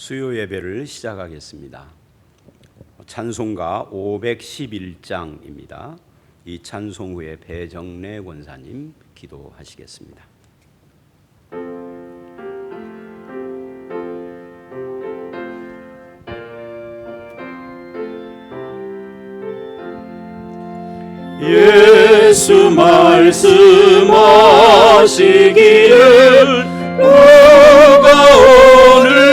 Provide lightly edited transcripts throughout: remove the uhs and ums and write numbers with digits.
수요 예배를 시작하겠습니다. 찬송가 511장입니다. 이 찬송 후에 배정래 권사님 기도하시겠습니다. 예수 말씀하시기를 누가 오늘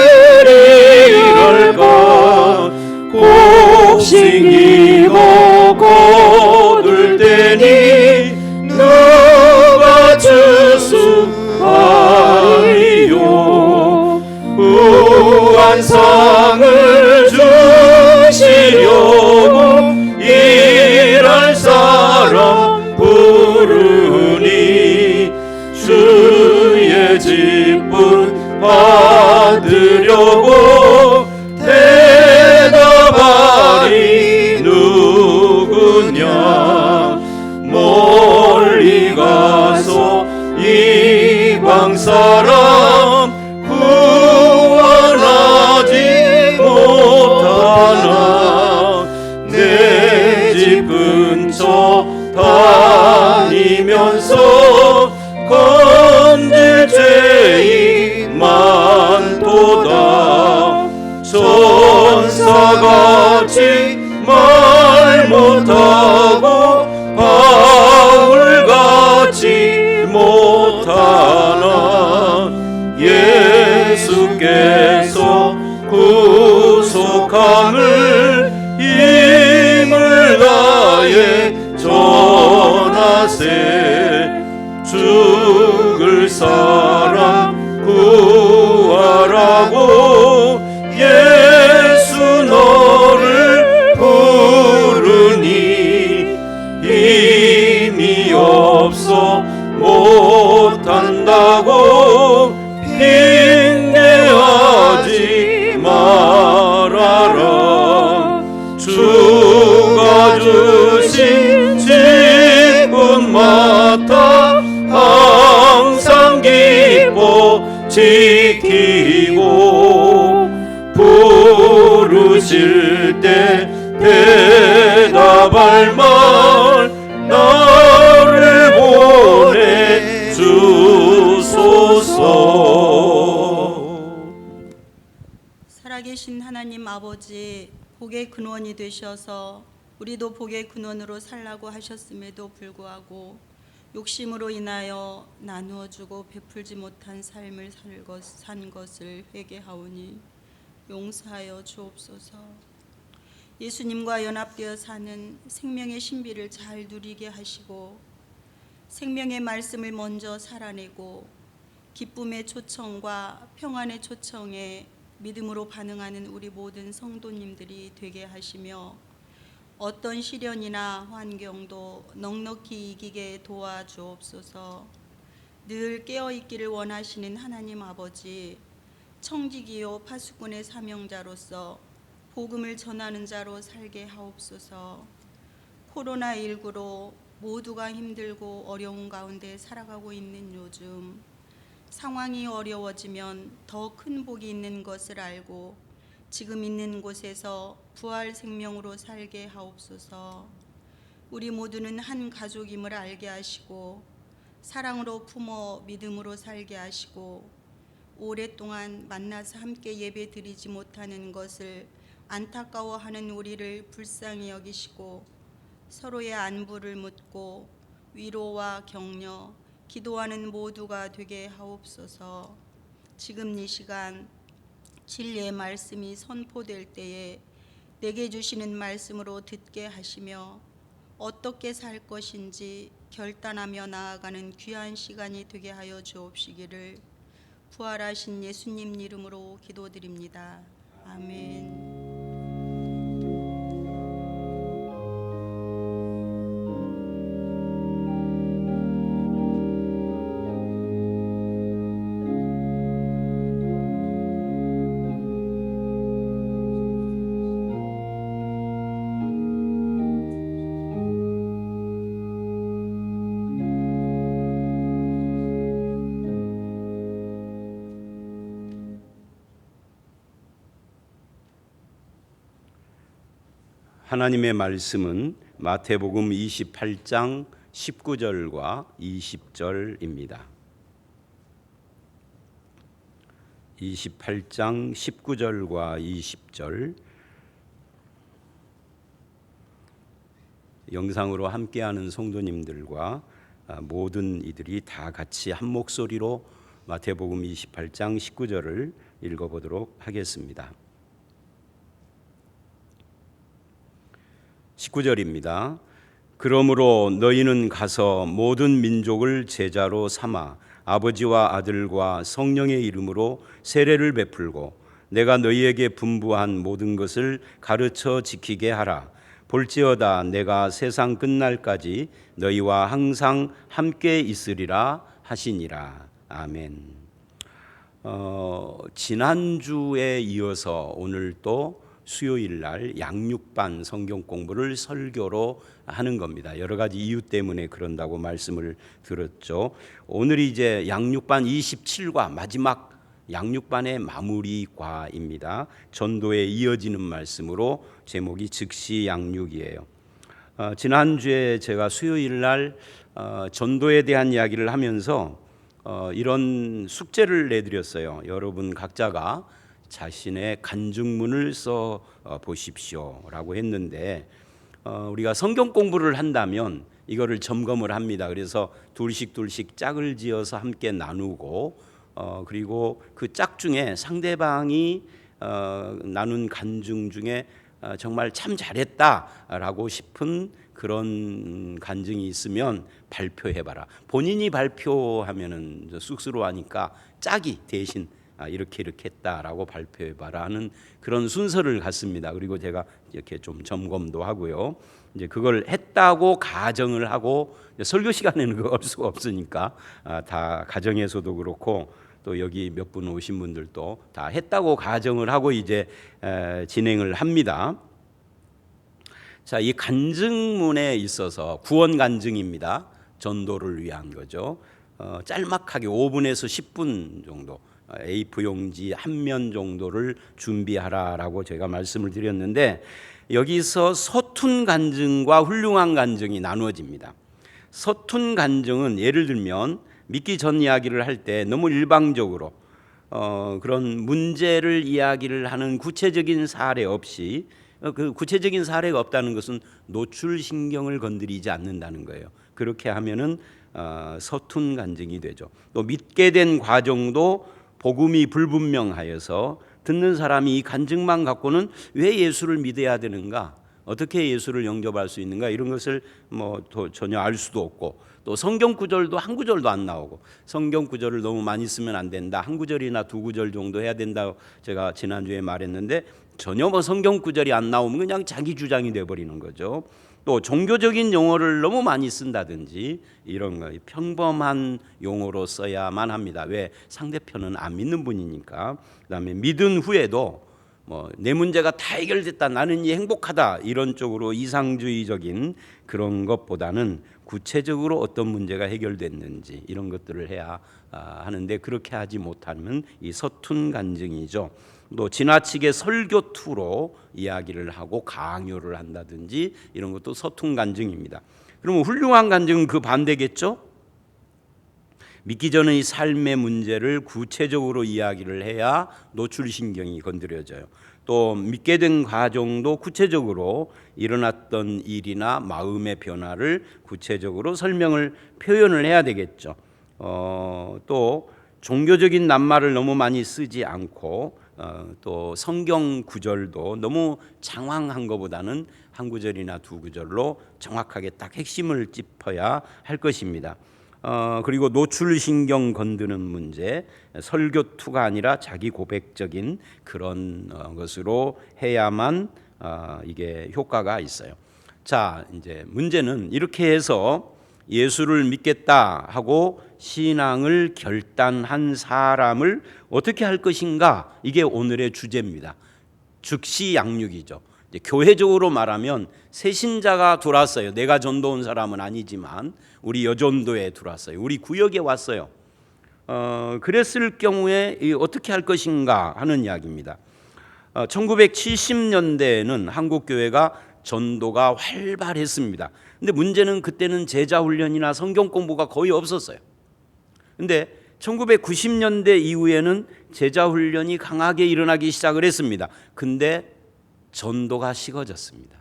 이럴까 곡식이고 거둘 때니 누가 주수하리요 후한상을 주시려고 일할 사람 부르니 주의 직분 받으려고 대답하리 누구냐 멀리 가서 이방 사람 구원하지 못하나 내 집 근처 다니면서 건질 죄이 많도다 천사같이 말 못하고 바울같이 못하나 예수께서 구속함을 힘을 다해 전하세 죽을 사람 구하라고 예수 너를 부르니 힘이 없어 못한다고 핑계하지 말아라 주가 주신 직분 맡아 항상 기뻐 지키고 부르실 때 대답할 말 나를 보내 주소서. 살아계신 하나님 아버지, 복의 근원이 되셔서 우리도 복의 근원으로 살라고 하셨음에도 불구하고 욕심으로 인하여 나누어주고 베풀지 못한 삶을 산 것을 회개하오니 용서하여 주옵소서. 예수님과 연합되어 사는 생명의 신비를 잘 누리게 하시고 생명의 말씀을 먼저 살아내고 기쁨의 초청과 평안의 초청에 믿음으로 반응하는 우리 모든 성도님들이 되게 하시며 어떤 시련이나 환경도 넉넉히 이기게 도와주옵소서. 늘 깨어있기를 원하시는 하나님 아버지, 청지기요 파수꾼의 사명자로서 복음을 전하는 자로 살게 하옵소서. 코로나19로 모두가 힘들고 어려운 가운데 살아가고 있는 요즘 상황이 어려워지면 더 큰 복이 있는 것을 알고 지금 있는 곳에서 부활 생명으로 살게 하옵소서. 우리 모두는 한 가족임을 알게 하시고 사랑으로 품어 믿음으로 살게 하시고 오랫동안 만나서 함께 예배 드리지 못하는 것을 안타까워하는 우리를 불쌍히 여기시고 서로의 안부를 묻고 위로와 격려, 기도하는 모두가 되게 하옵소서. 지금 이 시간 진리의 말씀이 선포될 때에 내게 주시는 말씀으로 듣게 하시며 어떻게 살 것인지 결단하며 나아가는 귀한 시간이 되게 하여 주옵시기를 부활하신 예수님 이름으로 기도드립니다. 아멘. 하나님의 말씀은 마태복음 28장 19절과 20절입니다. 28장 19절과 20절, 영상으로 함께하는 성도님들과 모든 이들이 다 같이 한 목소리로 마태복음 28장 19절을 읽어보도록 하겠습니다. 19절입니다. 그러므로 너희는 가서 모든 민족을 제자로 삼아 아버지와 아들과 성령의 이름으로 세례를 베풀고 내가 너희에게 분부한 모든 것을 가르쳐 지키게 하라. 볼지어다 내가 세상 끝날까지 너희와 항상 함께 있으리라 하시니라. 아멘. 지난주에 이어서 오늘 또 수요일 날 양육반 성경 공부를 설교로 하는 겁니다. 여러 가지 이유 때문에 그런다고 말씀을 들었죠. 오늘이 이제 양육반 27과 마지막 양육반의 마무리과입니다. 전도에 이어지는 말씀으로 제목이 즉시 양육이에요. 지난주에 제가 수요일 날 전도에 대한 이야기를 하면서 이런 숙제를 내드렸어요. 여러분 각자가 자신의 간증문을 써 보십시오라고 했는데 우리가 성경 공부를 한다면 이거를 점검을 합니다. 그래서 둘씩 짝을 지어서 함께 나누고 그리고 그 짝 중에 상대방이 나눈 간증 중에 정말 참 잘했다라고 싶은 그런 간증이 있으면 발표해봐라. 본인이 발표하면은 쑥스러워하니까 짝이 대신 이렇게 했다라고 발표해봐라 하는 그런 순서를 갖습니다. 그리고 제가 이렇게 좀 점검도 하고요. 이제 그걸 했다고 가정을 하고 설교 시간에는 그거 할 수가 없으니까 다 가정에서도 그렇고 또 여기 몇 분 오신 분들도 다 했다고 가정을 하고 이제 진행을 합니다. 자, 이 간증문에 있어서 구원 간증입니다. 전도를 위한 거죠. 짤막하게 5분에서 10분 정도 A4 용지 한 면 정도를 준비하라라고 제가 말씀을 드렸는데 여기서 서툰 간증과 훌륭한 간증이 나누어집니다. 서툰 간증은 예를 들면 믿기 전 이야기를 할 때 너무 일방적으로 그런 문제를 이야기를 하는 구체적인 사례 없이 그 구체적인 사례가 없다는 것은 노출 신경을 건드리지 않는다는 거예요. 그렇게 하면은 서툰 간증이 되죠. 또 믿게 된 과정도 복음이 불분명하여서 듣는 사람이 이 간증만 갖고는 왜 예수를 믿어야 되는가, 어떻게 예수를 영접할 수 있는가 이런 것을 전혀 알 수도 없고 또 성경 구절도 한 구절도 안 나오고 성경 구절을 너무 많이 쓰면 안 된다. 한 구절이나 두 구절 정도 해야 된다고 제가 지난주에 말했는데 전혀 성경 구절이 안 나오면 그냥 자기 주장이 돼버리는 거죠. 또 종교적인 용어를 너무 많이 쓴다든지 이런 거 평범한 용어로 써야만 합니다. 왜? 상대편은 안 믿는 분이니까. 그다음에 믿은 후에도 내 문제가 다 해결됐다, 나는 이 행복하다 이런 쪽으로 이상주의적인 그런 것보다는 구체적으로 어떤 문제가 해결됐는지 이런 것들을 해야 하는데 그렇게 하지 못하면 이 서툰 간증이죠. 또 지나치게 설교 투로 이야기를 하고 강요를 한다든지 이런 것도 서툰 간증입니다. 그러면 훌륭한 간증은 그 반대겠죠? 믿기 전의 삶의 문제를 구체적으로 이야기를 해야 노출신경이 건드려져요. 또 믿게 된 과정도 구체적으로 일어났던 일이나 마음의 변화를 구체적으로 설명을 표현을 해야 되겠죠. 또 종교적인 낱말을 너무 많이 쓰지 않고 또 성경 구절도 너무 장황한 것보다는 한 구절이나 두 구절로 정확하게 딱 핵심을 짚어야 할 것입니다. 그리고 노출신경 건드는 문제, 설교투가 아니라 자기 고백적인 그런 것으로 해야만 이게 효과가 있어요. 자, 이제 문제는 이렇게 해서 예수를 믿겠다 하고 신앙을 결단한 사람을 어떻게 할 것인가, 이게 오늘의 주제입니다. 즉시 양육이죠. 이제 교회적으로 말하면 새신자가 들어왔어요. 내가 전도 온 사람은 아니지만 우리 여전도에 들어왔어요. 우리 구역에 왔어요. 그랬을 경우에 어떻게 할 것인가 하는 이야기입니다. 1970년대에는 한국 교회가 전도가 활발했습니다. 근데 문제는 그때는 제자 훈련이나 성경 공부가 거의 없었어요. 근데 1990년대 이후에는 제자 훈련이 강하게 일어나기 시작을 했습니다. 근데 전도가 식어졌습니다.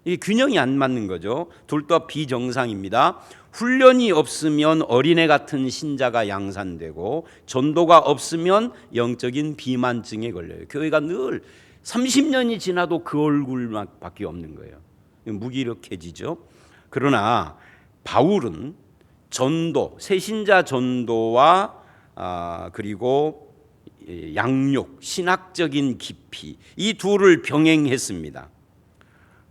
이 균형이 안 맞는 거죠. 둘 다 비정상입니다. 훈련이 없으면 어린애 같은 신자가 양산되고 전도가 없으면 영적인 비만증에 걸려요. 교회가 늘 30년이 지나도 그 얼굴밖에 없는 거예요. 무기력해지죠. 그러나 바울은 전도, 새신자 전도와 그리고 양육, 신학적인 깊이 이 둘을 병행했습니다.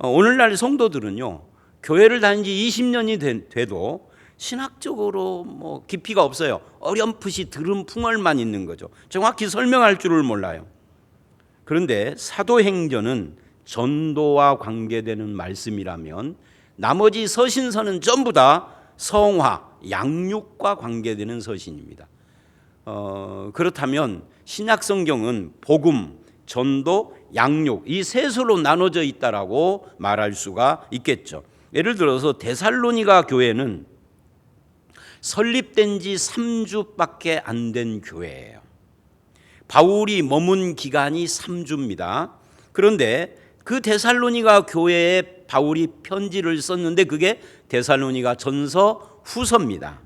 오늘날 성도들은요, 교회를 다닌 지 20년이 돼도 신학적으로 뭐 깊이가 없어요. 어렴풋이 들은 풍월만 있는 거죠. 정확히 설명할 줄을 몰라요. 그런데 사도행전은 전도와 관계되는 말씀이라면 나머지 서신서는 전부 다 성화, 양육과 관계되는 서신입니다. 그렇다면 신약 성경은 복음, 전도, 양육 이 셋으로 나눠져 있다라고 말할 수가 있겠죠. 예를 들어서 데살로니가 교회는 설립된 지 3주밖에 안 된 교회예요. 바울이 머문 기간이 3주입니다. 그런데 그 데살로니가 교회에 바울이 편지를 썼는데 그게 데살로니가 전서 후서입니다.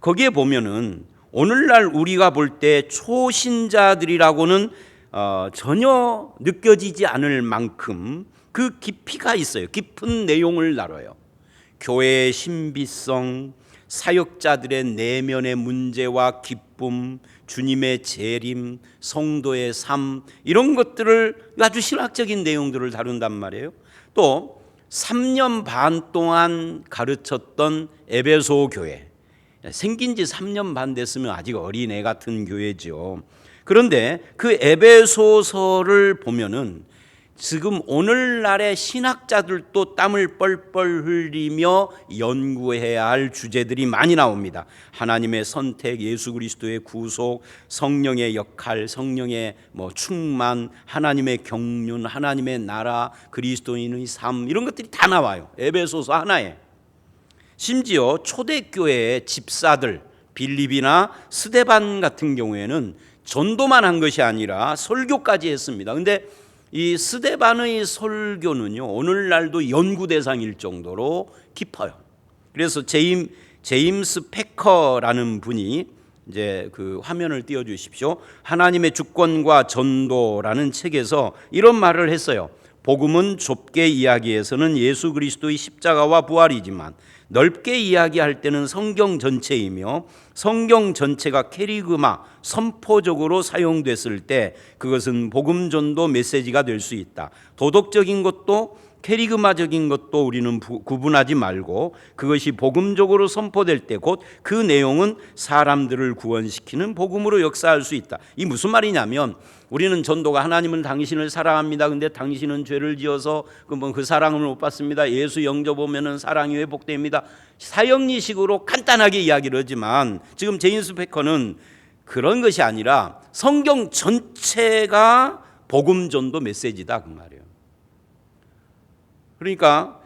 거기에 보면은 오늘날 우리가 볼 때 초신자들이라고는 전혀 느껴지지 않을 만큼 그 깊이가 있어요. 깊은 내용을 다뤄요. 교회의 신비성, 사역자들의 내면의 문제와 기쁨, 주님의 재림, 성도의 삶 이런 것들을 아주 신학적인 내용들을 다룬단 말이에요. 또 3년 반 동안 가르쳤던 에베소 교회, 생긴 지 3년 반 됐으면 아직 어린애 같은 교회죠. 그런데 그 에베소서를 보면은 지금 오늘날의 신학자들도 땀을 뻘뻘 흘리며 연구해야 할 주제들이 많이 나옵니다. 하나님의 선택, 예수 그리스도의 구속, 성령의 역할, 성령의 충만, 하나님의 경륜, 하나님의 나라, 그리스도인의 삶 이런 것들이 다 나와요. 에베소서 하나에. 심지어 초대교회의 집사들 빌립이나 스데반 같은 경우에는 전도만 한 것이 아니라 설교까지 했습니다. 근데 이 스데반의 설교는요 오늘날도 연구 대상일 정도로 깊어요. 그래서 제임스 패커라는 분이 이제 그 화면을 띄워 주십시오. 하나님의 주권과 전도라는 책에서 이런 말을 했어요. 복음은 좁게 이야기해서는 예수 그리스도의 십자가와 부활이지만 넓게 이야기할 때는 성경 전체이며 성경 전체가 캐리그마 선포적으로 사용됐을 때 그것은 복음 전도 메시지가 될 수 있다. 도덕적인 것도 캐리그마적인 것도 우리는 구분하지 말고 그것이 복음적으로 선포될 때 곧 그 내용은 사람들을 구원시키는 복음으로 역사할 수 있다. 이 무슨 말이냐면 우리는 전도가 하나님은 당신을 사랑합니다. 근데 당신은 죄를 지어서 그 사랑을 못 받습니다. 예수 영접하면은 사랑이 회복됩니다. 사형리식으로 간단하게 이야기를 하지만 지금 제임스 패커는 그런 것이 아니라 성경 전체가 복음 전도 메시지다 그 말이에요. 그러니까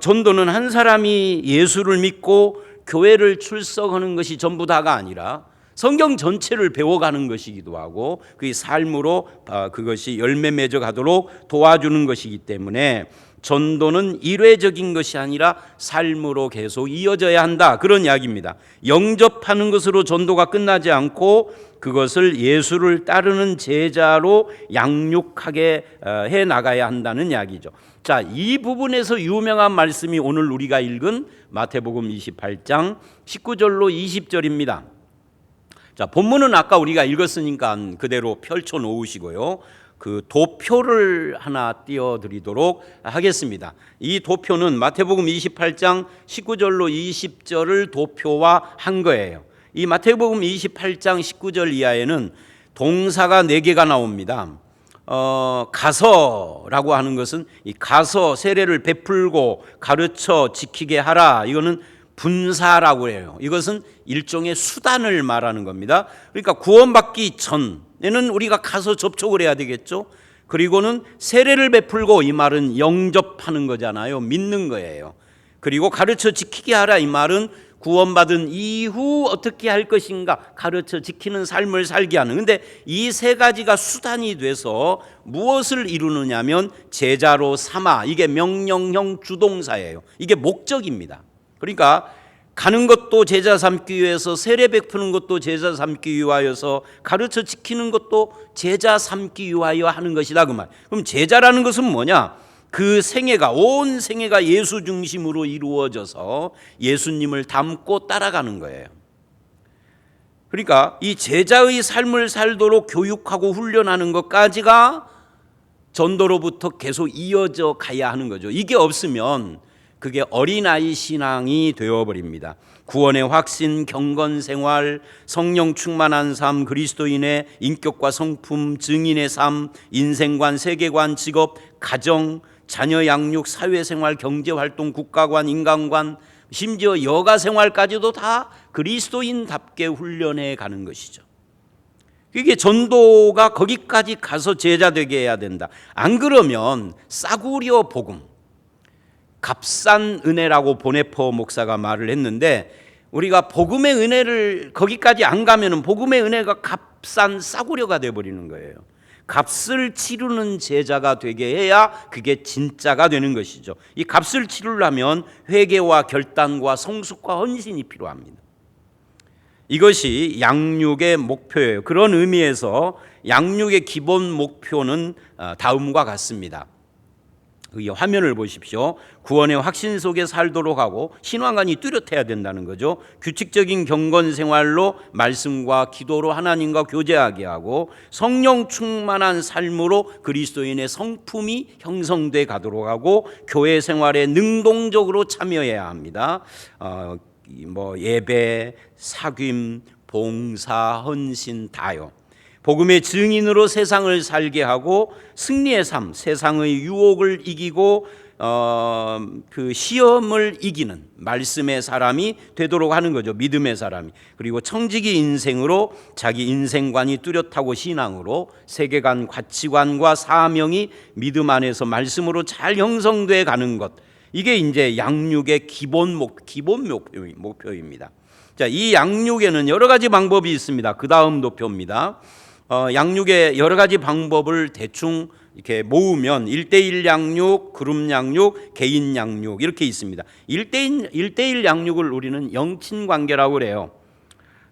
전도는 한 사람이 예수를 믿고 교회를 출석하는 것이 전부 다가 아니라 성경 전체를 배워가는 것이기도 하고 그의 삶으로 그것이 열매 맺어가도록 도와주는 것이기 때문에 전도는 일회적인 것이 아니라 삶으로 계속 이어져야 한다 그런 이야기입니다. 영접하는 것으로 전도가 끝나지 않고 그것을 예수를 따르는 제자로 양육하게 해 나가야 한다는 이야기죠. 자, 이 부분에서 유명한 말씀이 오늘 우리가 읽은 마태복음 28장 19절로 20절입니다. 자, 본문은 아까 우리가 읽었으니까 그대로 펼쳐 놓으시고요. 그 도표를 하나 띄워드리도록 하겠습니다. 이 도표는 마태복음 28장 19절로 20절을 도표화한 거예요. 이 마태복음 28장 19절 이하에는 동사가 4개가 나옵니다. 가서라고 하는 것은 이 가서 세례를 베풀고 가르쳐 지키게 하라. 이거는 분사라고 해요. 이것은 일종의 수단을 말하는 겁니다. 그러니까 구원받기 전에는 우리가 가서 접촉을 해야 되겠죠. 그리고는 세례를 베풀고, 이 말은 영접하는 거잖아요. 믿는 거예요. 그리고 가르쳐 지키게 하라, 이 말은 구원받은 이후 어떻게 할 것인가 가르쳐 지키는 삶을 살게 하는. 근데 이 세 가지가 수단이 돼서 무엇을 이루느냐면 제자로 삼아, 이게 명령형 주동사예요. 이게 목적입니다. 그러니까 가는 것도 제자 삼기 위해서, 세례 베푸는 것도 제자 삼기 위하여서, 가르쳐 지키는 것도 제자 삼기 위하여 하는 것이다, 그 말. 그럼 제자라는 것은 뭐냐? 그 생애가, 온 생애가 예수 중심으로 이루어져서 예수님을 닮고 따라가는 거예요. 그러니까 이 제자의 삶을 살도록 교육하고 훈련하는 것까지가 전도로부터 계속 이어져 가야 하는 거죠. 이게 없으면 그게 어린아이 신앙이 되어버립니다. 구원의 확신, 경건 생활, 성령 충만한 삶, 그리스도인의 인격과 성품, 증인의 삶, 인생관, 세계관, 직업, 가정, 자녀 양육, 사회생활, 경제활동, 국가관, 인간관, 심지어 여가생활까지도 다 그리스도인답게 훈련해 가는 것이죠. 이게 전도가 거기까지 가서 제자 되게 해야 된다. 안 그러면 싸구려 복음, 값싼 은혜라고 보네퍼 목사가 말을 했는데, 우리가 복음의 은혜를 거기까지 안 가면은 복음의 은혜가 값싼 싸구려가 되어버리는 거예요. 값을 치르는 제자가 되게 해야 그게 진짜가 되는 것이죠. 이 값을 치르려면 회개와 결단과 성숙과 헌신이 필요합니다. 이것이 양육의 목표예요. 그런 의미에서 양육의 기본 목표는 다음과 같습니다. 이 화면을 보십시오. 구원의 확신 속에 살도록 하고, 신앙관이 뚜렷해야 된다는 거죠. 규칙적인 경건 생활로, 말씀과 기도로 하나님과 교제하게 하고, 성령 충만한 삶으로 그리스도인의 성품이 형성돼 가도록 하고, 교회 생활에 능동적으로 참여해야 합니다. 예배, 사귐, 봉사, 헌신 다요. 복음의 증인으로 세상을 살게 하고, 승리의 삶, 세상의 유혹을 이기고 그 시험을 이기는 말씀의 사람이 되도록 하는 거죠. 믿음의 사람이. 그리고 청지기 인생으로 자기 인생관이 뚜렷하고 신앙으로 세계관, 가치관과 사명이 믿음 안에서 말씀으로 잘 형성돼 가는 것. 이게 이제 양육의 기본 목표입니다. 자, 이 양육에는 여러 가지 방법이 있습니다. 그 다음 도표입니다. 양육의 여러 가지 방법을 대충 이렇게 모으면 1:1 양육, 그룹 양육, 개인 양육 이렇게 있습니다. 1:1 양육을 우리는 영친 관계라고 그래요.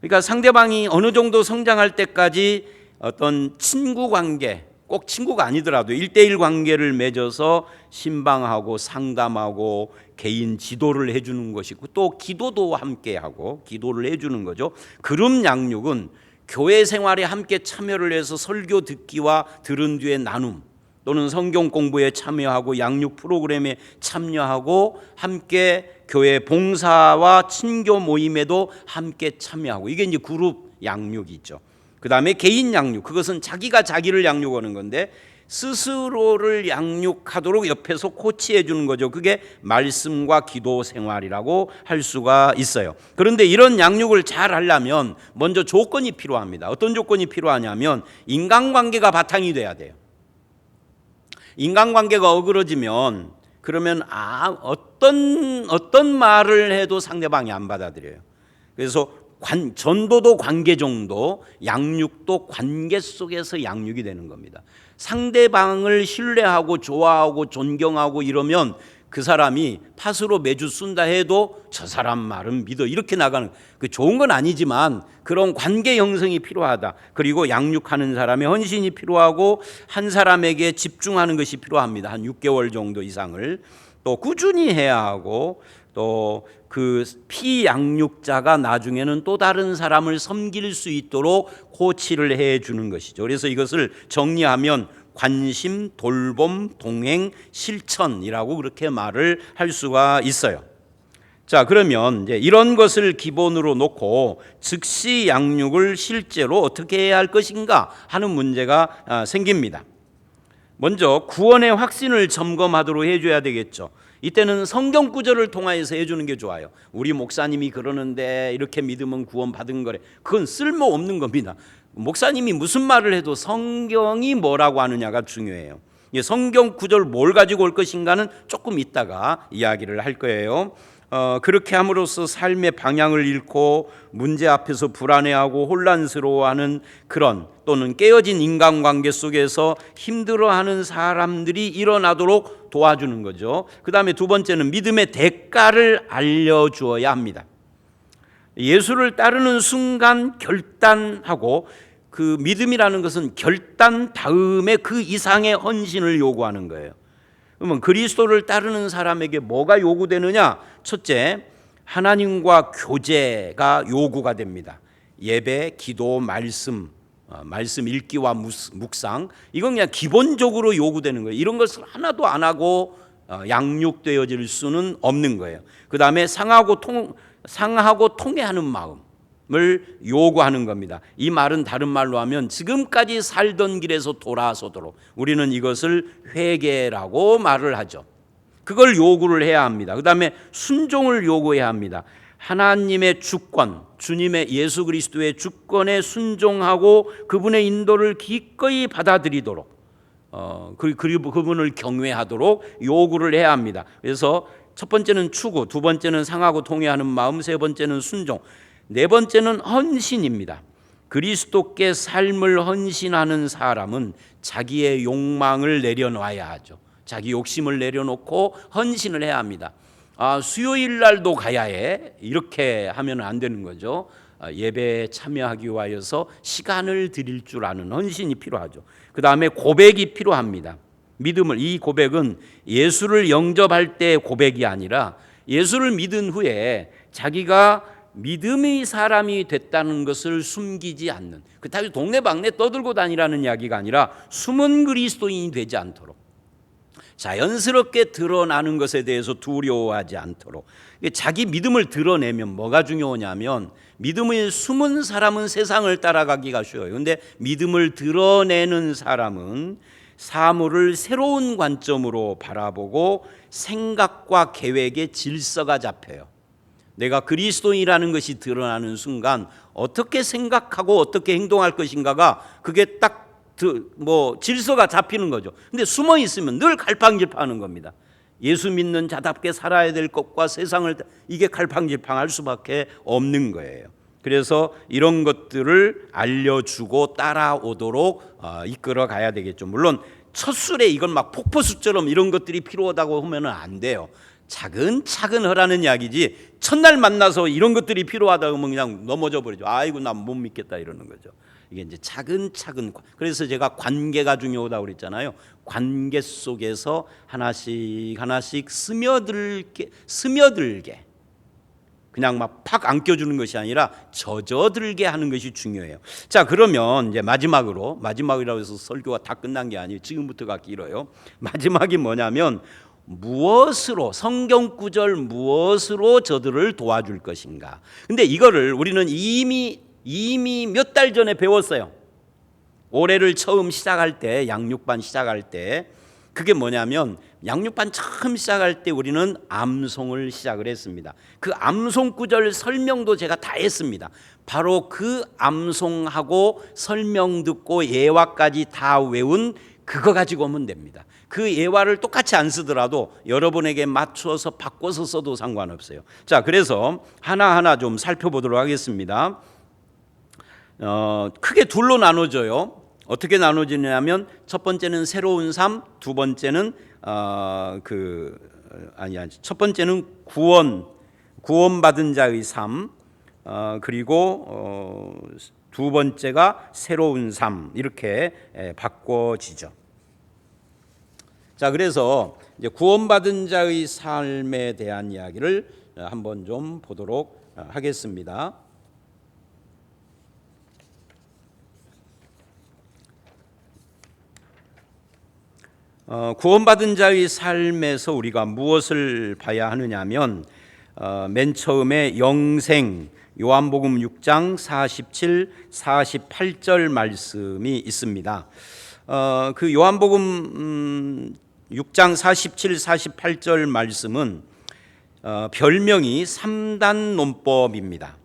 그러니까 상대방이 어느 정도 성장할 때까지 어떤 친구 관계, 꼭 친구가 아니더라도 1:1 관계를 맺어서 신방하고 상담하고 개인 지도를 해주는 것이고, 또 기도도 함께 하고 기도를 해주는 거죠. 그룹 양육은 교회 생활에 함께 참여를 해서 설교 듣기와 들은 뒤에 나눔, 또는 성경 공부에 참여하고 양육 프로그램에 참여하고, 함께 교회 봉사와 친교 모임에도 함께 참여하고, 이게 이제 그룹 양육이죠. 그 다음에 개인 양육, 그것은 자기가 자기를 양육하는 건데 스스로를 양육하도록 옆에서 코치해 주는 거죠. 그게 말씀과 기도 생활이라고 할 수가 있어요. 그런데 이런 양육을 잘 하려면 먼저 조건이 필요합니다. 어떤 조건이 필요하냐면 인간관계가 바탕이 돼야 돼요. 인간관계가 어그러지면 그러면 어떤 말을 해도 상대방이 안 받아들여요. 그래서 전도도 관계 정도, 양육도 관계 속에서 양육이 되는 겁니다. 상대방을 신뢰하고 좋아하고 존경하고 이러면 그 사람이 팥으로 매주 쓴다 해도 저 사람 말은 믿어, 이렇게 나가는, 그 좋은 건 아니지만 그런 관계 형성이 필요하다. 그리고 양육하는 사람의 헌신이 필요하고, 한 사람에게 집중하는 것이 필요합니다. 한 6개월 정도 이상을 또 꾸준히 해야 하고, 또 그 피양육자가 나중에는 또 다른 사람을 섬길 수 있도록 코치를 해 주는 것이죠. 그래서 이것을 정리하면 관심, 돌봄, 동행, 실천이라고 그렇게 말을 할 수가 있어요. 자, 그러면 이제 이런 것을 기본으로 놓고 즉시 양육을 실제로 어떻게 해야 할 것인가 하는 문제가 생깁니다. 먼저 구원의 확신을 점검하도록 해줘야 되겠죠. 이때는 성경 구절을 통하여서 해주는 게 좋아요. 우리 목사님이 그러는데 이렇게 믿으면 구원 받은 거래. 그건 쓸모없는 겁니다. 목사님이 무슨 말을 해도 성경이 뭐라고 하느냐가 중요해요. 성경 구절 뭘 가지고 올 것인가는 조금 있다가 이야기를 할 거예요. 그렇게 함으로써 삶의 방향을 잃고 문제 앞에서 불안해하고 혼란스러워하는 그런 또는 깨어진 인간관계 속에서 힘들어하는 사람들이 일어나도록 도와주는 거죠. 그 다음에 두 번째는 믿음의 대가를 알려주어야 합니다. 예수를 따르는 순간 결단하고, 그 믿음이라는 것은 결단 다음에 그 이상의 헌신을 요구하는 거예요. 그러면 그리스도를 따르는 사람에게 뭐가 요구되느냐? 첫째, 하나님과 교제가 요구가 됩니다. 예배, 기도, 말씀 읽기와 묵상, 이건 그냥 기본적으로 요구되는 거예요. 이런 것을 하나도 안 하고 양육되어질 수는 없는 거예요. 그 다음에 상하고 통회하는 마음을 요구하는 겁니다. 이 말은 다른 말로 하면 지금까지 살던 길에서 돌아서도록, 우리는 이것을 회개라고 말을 하죠. 그걸 요구를 해야 합니다. 그 다음에 순종을 요구해야 합니다. 하나님의 주권, 주님의 예수 그리스도의 주권에 순종하고 그분의 인도를 기꺼이 받아들이도록, 그리고 그분을 경외하도록 요구를 해야 합니다. 그래서 첫 번째는 추구, 두 번째는 상하고 통회하는 마음, 세 번째는 순종, 네 번째는 헌신입니다. 그리스도께 삶을 헌신하는 사람은 자기의 욕망을 내려놔야 하죠. 자기 욕심을 내려놓고 헌신을 해야 합니다. 수요일 날도 가야 해, 이렇게 하면 안 되는 거죠. 예배에 참여하기 위하여서 시간을 드릴 줄 아는 헌신이 필요하죠. 그 다음에 고백이 필요합니다. 믿음을, 이 고백은 예수를 영접할 때의 고백이 아니라 예수를 믿은 후에 자기가 믿음의 사람이 됐다는 것을 숨기지 않는, 그렇다고 동네방네 떠들고 다니라는 이야기가 아니라 숨은 그리스도인이 되지 않도록, 자연스럽게 드러나는 것에 대해서 두려워하지 않도록, 자기 믿음을 드러내면 뭐가 중요하냐면, 믿음의 숨은 사람은 세상을 따라가기가 쉬워요. 그런데 믿음을 드러내는 사람은 사물을 새로운 관점으로 바라보고 생각과 계획의 질서가 잡혀요. 내가 그리스도인이라는 것이 드러나는 순간 어떻게 생각하고 어떻게 행동할 것인가가 그게 딱 질서가 잡히는 거죠. 근데 숨어 있으면 늘 갈팡질팡하는 겁니다. 예수 믿는 자답게 살아야 될 것과 세상을, 이게 갈팡질팡할 수밖에 없는 거예요. 그래서 이런 것들을 알려주고 따라오도록 이끌어 가야 되겠죠. 물론 첫 술에 이건 막 폭포수처럼 이런 것들이 필요하다고 하면 안 돼요. 차근차근 하라는 이야기지, 첫날 만나서 이런 것들이 필요하다고 하면 그냥 넘어져 버리죠. 아이고 난 못 믿겠다 이러는 거죠. 이게 이제 차근차근, 그래서 제가 관계가 중요하다고 그랬잖아요. 관계 속에서 하나씩 스며들게 그냥 막 팍 안겨주는 것이 아니라 젖어들게 하는 것이 중요해요. 자, 그러면 이제 마지막이라고 해서 설교가 다 끝난 게 아니에요. 지금부터가 길어요. 마지막이 뭐냐면, 무엇으로, 성경 구절 무엇으로 저들을 도와줄 것인가. 근데 이거를 우리는 이미 몇 달 전에 배웠어요. 올해를 처음 시작할 때, 양육반 시작할 때, 그게 뭐냐면, 양육반 처음 시작할 때 우리는 암송을 시작을 했습니다. 그 암송 구절 설명도 제가 다 했습니다. 바로 그 암송하고 설명 듣고 예화까지 다 외운 그거 가지고 오면 됩니다. 그 예화를 똑같이 안 쓰더라도 여러분에게 맞춰서 바꿔서 써도 상관없어요. 자, 그래서 하나하나 좀 살펴보도록 하겠습니다. 크게 둘로 나눠져요. 어떻게 나눠지냐면, 첫 번째는 새로운 삶, 두 번째는 첫 번째는 구원받은 자의 삶, 그리고 두 번째가 새로운 삶, 이렇게 바꿔지죠. 자, 그래서 이제 구원받은 자의 삶에 대한 이야기를 한번 좀 보도록 하겠습니다. 구원받은 자의 삶에서 우리가 무엇을 봐야 하느냐면, 맨 처음에 영생, 요한복음 6장 47, 48절 말씀이 있습니다. 그 요한복음 6장 47, 48절 말씀은 별명이 3단 논법입니다.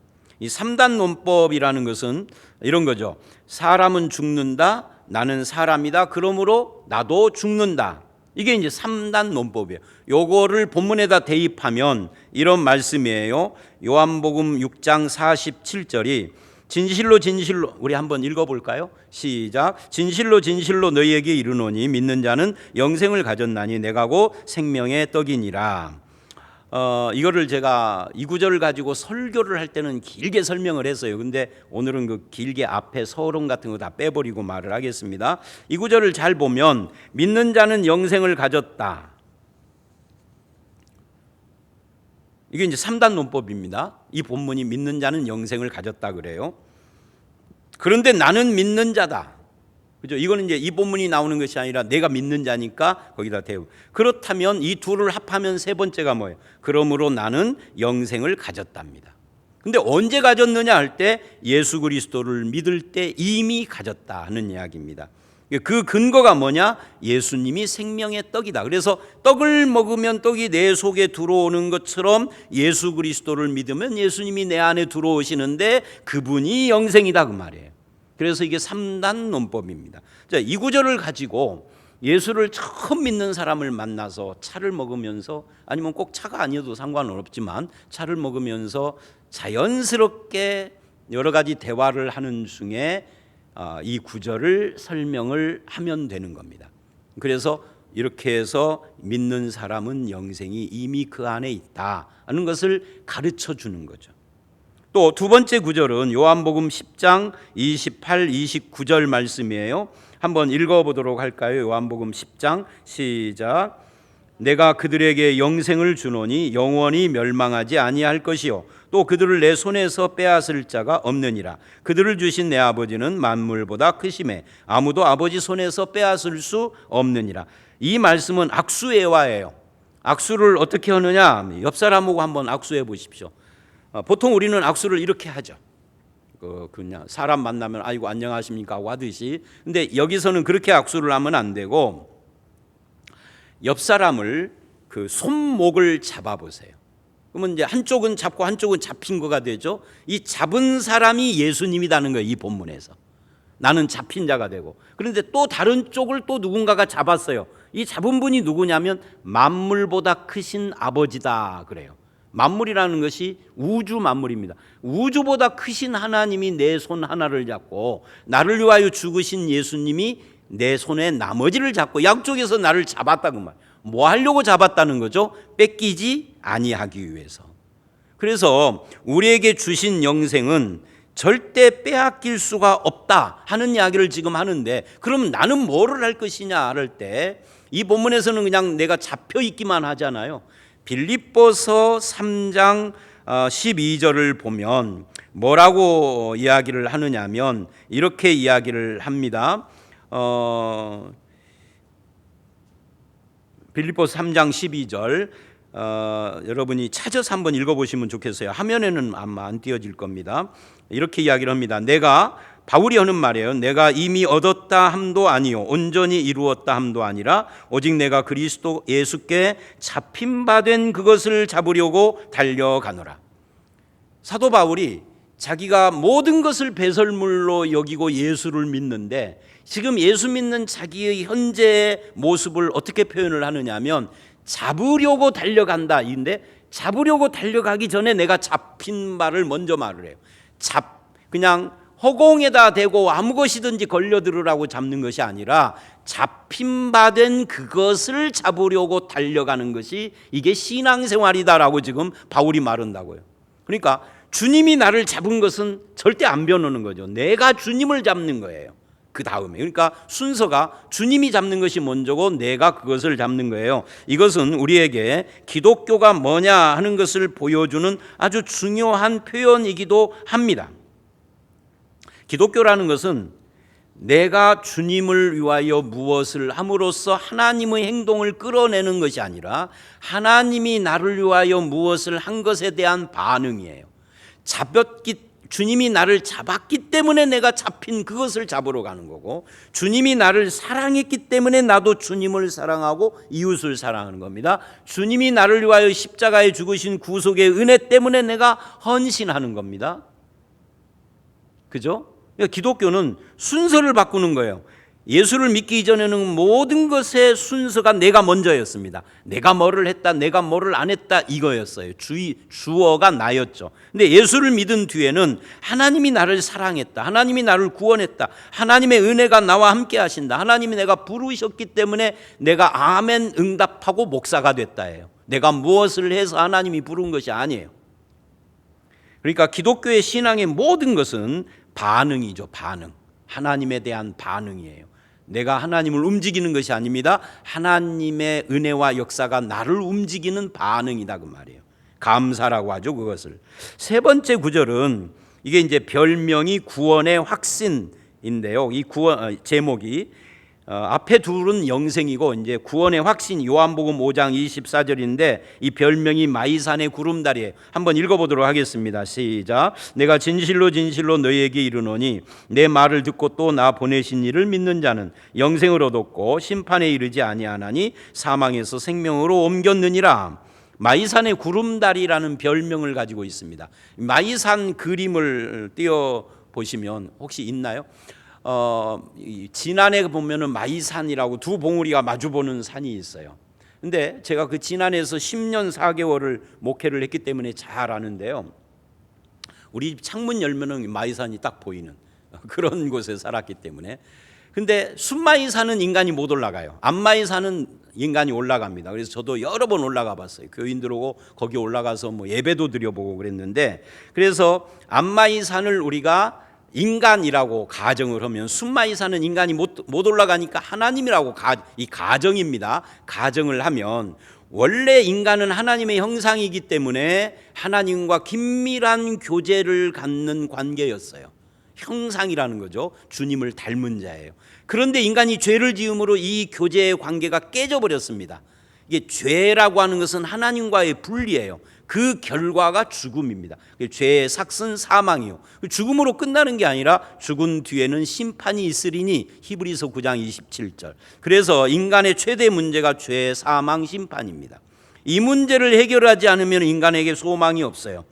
이 3단 논법이라는 것은 이런 거죠. 사람은 죽는다, 나는 사람이다, 그러므로 나도 죽는다. 이게 이제 3단 논법이에요. 요거를 본문에다 대입하면 이런 말씀이에요. 요한복음 6장 47절이 진실로 진실로, 우리 한번 읽어볼까요? 시작. 진실로 진실로 너희에게 이르노니 믿는 자는 영생을 가졌나니 내가 곧 생명의 떡이니라. 이거를 제가 이 구절을 가지고 설교를 할 때는 길게 설명을 했어요. 근데 오늘은 그 길게 앞에 서론 같은 거 다 빼버리고 말을 하겠습니다. 이 구절을 잘 보면 믿는 자는 영생을 가졌다. 이게 이제 3단 논법입니다. 이 본문이 믿는 자는 영생을 가졌다 그래요. 그런데 나는 믿는 자다. 그죠? 이거는 이제 이 본문이 나오는 것이 아니라 내가 믿는 자니까 거기다 대고. 그렇다면 이 둘을 합하면 세 번째가 뭐예요? 그러므로 나는 영생을 가졌답니다. 근데 언제 가졌느냐 할 때 예수 그리스도를 믿을 때 이미 가졌다 하는 이야기입니다. 그 근거가 뭐냐? 예수님이 생명의 떡이다. 그래서 떡을 먹으면 떡이 내 속에 들어오는 것처럼 예수 그리스도를 믿으면 예수님이 내 안에 들어오시는데 그분이 영생이다 그 말이에요. 그래서 이게 3단 논법입니다. 자, 이 구절을 가지고 예수를 처음 믿는 사람을 만나서 차를 먹으면서, 아니면 꼭 차가 아니어도 상관은 없지만 차를 먹으면서 자연스럽게 여러 가지 대화를 하는 중에 이 구절을 설명을 하면 되는 겁니다. 그래서 이렇게 해서 믿는 사람은 영생이 이미 그 안에 있다 하는 것을 가르쳐 주는 거죠. 또 두 번째 구절은 요한복음 10장 28, 29절 말씀이에요. 한번 읽어보도록 할까요? 요한복음 10장 시작. 내가 그들에게 영생을 주노니 영원히 멸망하지 아니할 것이요 또 그들을 내 손에서 빼앗을 자가 없느니라. 그들을 주신 내 아버지는 만물보다 크심에 아무도 아버지 손에서 빼앗을 수 없느니라. 이 말씀은 악수애화예요. 악수를 어떻게 하느냐? 옆 사람하고 한번 악수해 보십시오. 보통 우리는 악수를 이렇게 하죠. 그냥 사람 만나면 아이고 안녕하십니까 하고 하듯이. 근데 여기서는 그렇게 악수를 하면 안 되고 옆 사람을 그 손목을 잡아 보세요. 그러면 이제 한쪽은 잡고 한쪽은 잡힌 거가 되죠. 이 잡은 사람이 예수님이라는 거예요. 이 본문에서 나는 잡힌 자가 되고, 그런데 또 다른 쪽을 또 누군가가 잡았어요. 이 잡은 분이 누구냐면 만물보다 크신 아버지다 그래요. 만물이라는 것이 우주 만물입니다. 우주보다 크신 하나님이 내 손 하나를 잡고 나를 위하여 죽으신 예수님이 내 손에 나머지를 잡고 양쪽에서 나를 잡았다 그 말. 뭐 하려고 잡았다는 거죠? 뺏기지 아니하기 위해서. 그래서 우리에게 주신 영생은 절대 빼앗길 수가 없다 하는 이야기를 지금 하는데, 그럼 나는 뭐를 할 것이냐 할 때 이 본문에서는 그냥 내가 잡혀 있기만 하잖아요. 빌립보서 3장 12절을 보면 뭐라고 이야기를 하느냐면 이렇게 이야기를 합니다. 빌립보서 3장 12절 여러분이 찾아서 한번 읽어보시면 좋겠어요. 화면에는 아마 안 띄어질 겁니다. 이렇게 이야기를 합니다. 내가, 바울이 하는 말이에요. 내가 이미 얻었다 함도 아니요 온전히 이루었다 함도 아니라 오직 내가 그리스도 예수께 잡힌 바 된 그것을 잡으려고 달려가노라. 사도 바울이 자기가 모든 것을 배설물로 여기고 예수를 믿는데 지금 예수 믿는 자기의 현재의 모습을 어떻게 표현을 하느냐면 잡으려고 달려간다. 인데 잡으려고 달려가기 전에 내가 잡힌 바를 먼저 말을 해요. 그냥 허공에다 대고 아무 것이든지 걸려들으라고 잡는 것이 아니라 잡힌 바 된 그것을 잡으려고 달려가는 것이 이게 신앙생활이다라고 지금 바울이 말한다고요. 그러니까 주님이 나를 잡은 것은 절대 안 변하는 거죠. 내가 주님을 잡는 거예요. 그 다음에, 그러니까 순서가 주님이 잡는 것이 먼저고 내가 그것을 잡는 거예요. 이것은 우리에게 기독교가 뭐냐 하는 것을 보여주는 아주 중요한 표현이기도 합니다. 기독교라는 것은 내가 주님을 위하여 무엇을 함으로써 하나님의 행동을 끌어내는 것이 아니라 하나님이 나를 위하여 무엇을 한 것에 대한 반응이에요. 주님이 나를 잡았기 때문에 내가 잡힌 그것을 잡으러 가는 거고, 주님이 나를 사랑했기 때문에 나도 주님을 사랑하고 이웃을 사랑하는 겁니다. 주님이 나를 위하여 십자가에 죽으신 구속의 은혜 때문에 내가 헌신하는 겁니다. 그죠? 그러니까 기독교는 순서를 바꾸는 거예요. 예수를 믿기 이전에는 모든 것의 순서가 내가 먼저였습니다. 내가 뭐를 했다, 내가 뭐를 안 했다 이거였어요. 주어가 나였죠. 근데 예수를 믿은 뒤에는 하나님이 나를 사랑했다, 하나님이 나를 구원했다, 하나님의 은혜가 나와 함께 하신다, 하나님이 내가 부르셨기 때문에 내가 아멘 응답하고 목사가 됐다예요. 내가 무엇을 해서 하나님이 부른 것이 아니에요. 그러니까 기독교의 신앙의 모든 것은 반응이죠. 반응. 하나님에 대한 반응이에요. 내가 하나님을 움직이는 것이 아닙니다. 하나님의 은혜와 역사가 나를 움직이는 반응이다 그 말이에요. 감사라고 하죠, 그것을. 세 번째 구절은 이게 이제 별명이 구원의 확신인데요. 이 구원 제목이 앞에 둘은 영생이고 이제 구원의 확신 요한복음 5장 24절인데 이 별명이 마이산의 구름다리예요. 한번 읽어보도록 하겠습니다. 시작. 내가 진실로 진실로 너희에게 이르노니 내 말을 듣고 또 나 보내신 이를 믿는 자는 영생을 얻었고 심판에 이르지 아니하나니 사망에서 생명으로 옮겼느니라. 마이산의 구름다리라는 별명을 가지고 있습니다. 마이산 그림을 띄워 보시면 혹시 있나요? 진안에 보면은 마이산이라고 두 봉우리가 마주보는 산이 있어요. 근데 제가 그 진안에서 10년 4개월을 목회를 했기 때문에 잘 아는데요. 우리 집 창문 열면은 마이산이 딱 보이는 그런 곳에 살았기 때문에. 근데 순마이산은 인간이 못 올라가요. 앞마이산은 인간이 올라갑니다. 그래서 저도 여러 번 올라가 봤어요. 교인들 오고 거기 올라가서 뭐 예배도 드려보고 그랬는데, 그래서 앞마이산을 우리가 인간이라고 가정을 하면 순마이산은 인간이 못 올라가니까 하나님이라고 이 가정입니다. 가정을 하면 원래 인간은 하나님의 형상이기 때문에 하나님과 긴밀한 교제를 갖는 관계였어요. 형상이라는 거죠. 주님을 닮은 자예요. 그런데 인간이 죄를 지음으로 이 교제의 관계가 깨져버렸습니다. 이게 죄라고 하는 것은 하나님과의 분리예요. 그 결과가 죽음입니다. 죄의 삭은 사망이요. 죽음으로 끝나는 게 아니라 죽은 뒤에는 심판이 있으리니 히브리서 9장 27절. 그래서 인간의 최대 문제가 죄, 사망, 심판입니다. 이 문제를 해결하지 않으면 인간에게 소망이 없어요.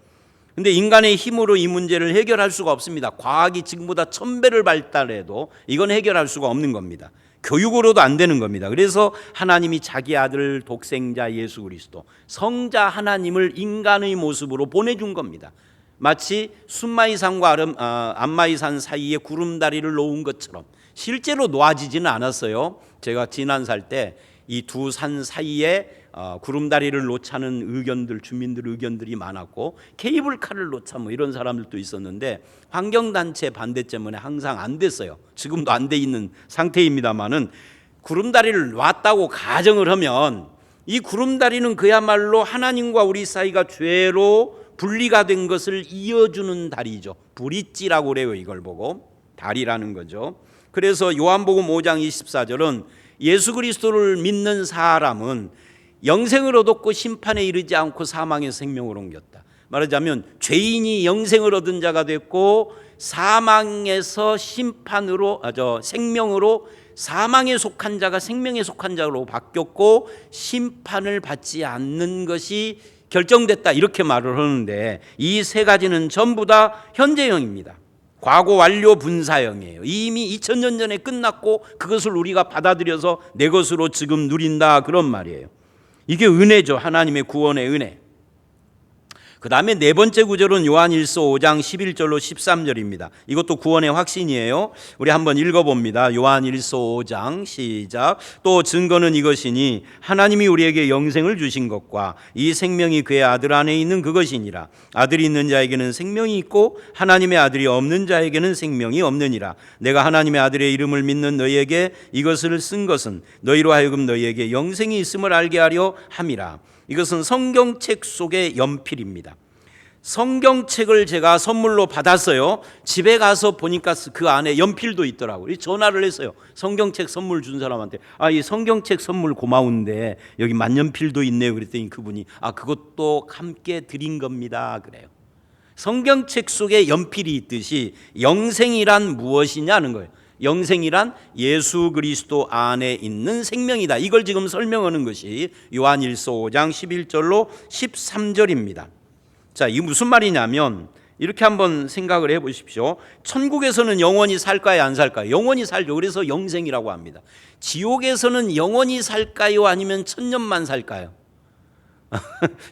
근데 인간의 힘으로 이 문제를 해결할 수가 없습니다. 과학이 지금보다 1000배를 발달해도 이건 해결할 수가 없는 겁니다. 교육으로도 안 되는 겁니다. 그래서 하나님이 자기 아들 독생자 예수 그리스도 성자 하나님을 인간의 모습으로 보내준 겁니다. 마치 순마이산과 앞마이산 사이에 구름다리를 놓은 것처럼 실제로 놓아지지는 않았어요. 제가 지난 살 때 이 두 산 사이에 구름다리를 놓자는 의견들, 주민들 의견들이 많았고 케이블카를 놓자 뭐 이런 사람들도 있었는데 환경단체 반대 때문에 항상 안 됐어요. 지금도 안 돼 있는 상태입니다만은 구름다리를 놨다고 가정을 하면 이 구름다리는 그야말로 하나님과 우리 사이가 죄로 분리가 된 것을 이어주는 다리죠. 브릿지라고 그래요. 이걸 보고 다리라는 거죠. 그래서 요한복음 5장 24절은 예수 그리스도를 믿는 사람은 영생을 얻었고 심판에 이르지 않고 사망의 생명으로 옮겼다. 말하자면 죄인이 영생을 얻은 자가 됐고 사망에서 생명으로 사망에 속한 자가 생명에 속한 자로 바뀌었고 심판을 받지 않는 것이 결정됐다 이렇게 말을 하는데 이 세 가지는 전부 다 현재형입니다. 과거 완료 분사형이에요. 이미 2000년 전에 끝났고 그것을 우리가 받아들여서 내 것으로 지금 누린다 그런 말이에요. 이게 은혜죠. 하나님의 구원의 은혜. 그 다음에 네 번째 구절은 요한일서 5장 11절로 13절입니다. 이것도 구원의 확신이에요. 우리 한번 읽어봅니다. 요한일서 5장 시작. 또 증거는 이것이니 하나님이 우리에게 영생을 주신 것과 이 생명이 그의 아들 안에 있는 그것이니라. 아들이 있는 자에게는 생명이 있고 하나님의 아들이 없는 자에게는 생명이 없느니라. 내가 하나님의 아들의 이름을 믿는 너희에게 이것을 쓴 것은 너희로 하여금 너희에게 영생이 있음을 알게 하려 함이라. 이것은 성경책 속의 연필입니다. 성경책을 제가 선물로 받았어요. 집에 가서 보니까 그 안에 연필도 있더라고요. 전화를 했어요. 성경책 선물 준 사람한테 이 성경책 선물 고마운데 여기 만년필도 있네요. 그랬더니 그분이 그것도 함께 드린 겁니다 그래요. 성경책 속에 연필이 있듯이 영생이란 무엇이냐는 거예요. 영생이란 예수 그리스도 안에 있는 생명이다. 이걸 지금 설명하는 것이 요한일서 5장 11절로 13절입니다. 자, 이게 무슨 말이냐면 이렇게 한번 생각을 해 보십시오. 천국에서는 영원히 살까요, 안 살까요? 영원히 살죠. 그래서 영생이라고 합니다. 지옥에서는 영원히 살까요, 아니면 천년만 살까요?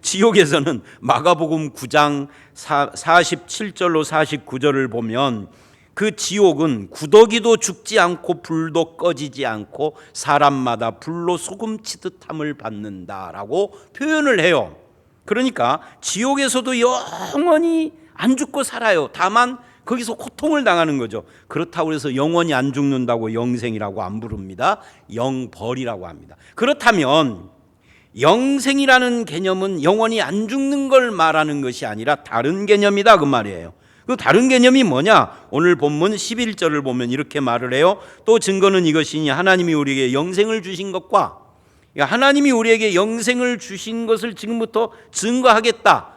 지옥에서는 마가복음 9장 47절로 49절을 보면 그 지옥은 구더기도 죽지 않고 불도 꺼지지 않고 사람마다 불로 소금치듯함을 받는다라고 표현을 해요. 그러니까 지옥에서도 영원히 안 죽고 살아요. 다만 거기서 고통을 당하는 거죠. 그렇다고 해서 영원히 안 죽는다고 영생이라고 안 부릅니다. 영벌이라고 합니다. 그렇다면 영생이라는 개념은 영원히 안 죽는 걸 말하는 것이 아니라 다른 개념이다 그 말이에요. 그 다른 개념이 뭐냐? 오늘 본문 11절을 보면 이렇게 말을 해요. 또 증거는 이것이니 하나님이 우리에게 영생을 주신 것과, 하나님이 우리에게 영생을 주신 것을 지금부터 증거하겠다.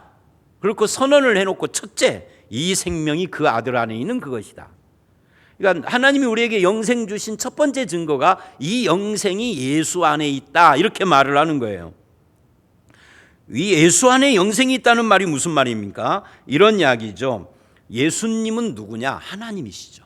그렇고 선언을 해놓고, 첫째, 이 생명이 그 아들 안에 있는 그것이다. 그러니까 하나님이 우리에게 영생 주신 첫 번째 증거가 이 영생이 예수 안에 있다, 이렇게 말을 하는 거예요. 이 예수 안에 영생이 있다는 말이 무슨 말입니까? 이런 이야기죠. 예수님은 누구냐? 하나님이시죠.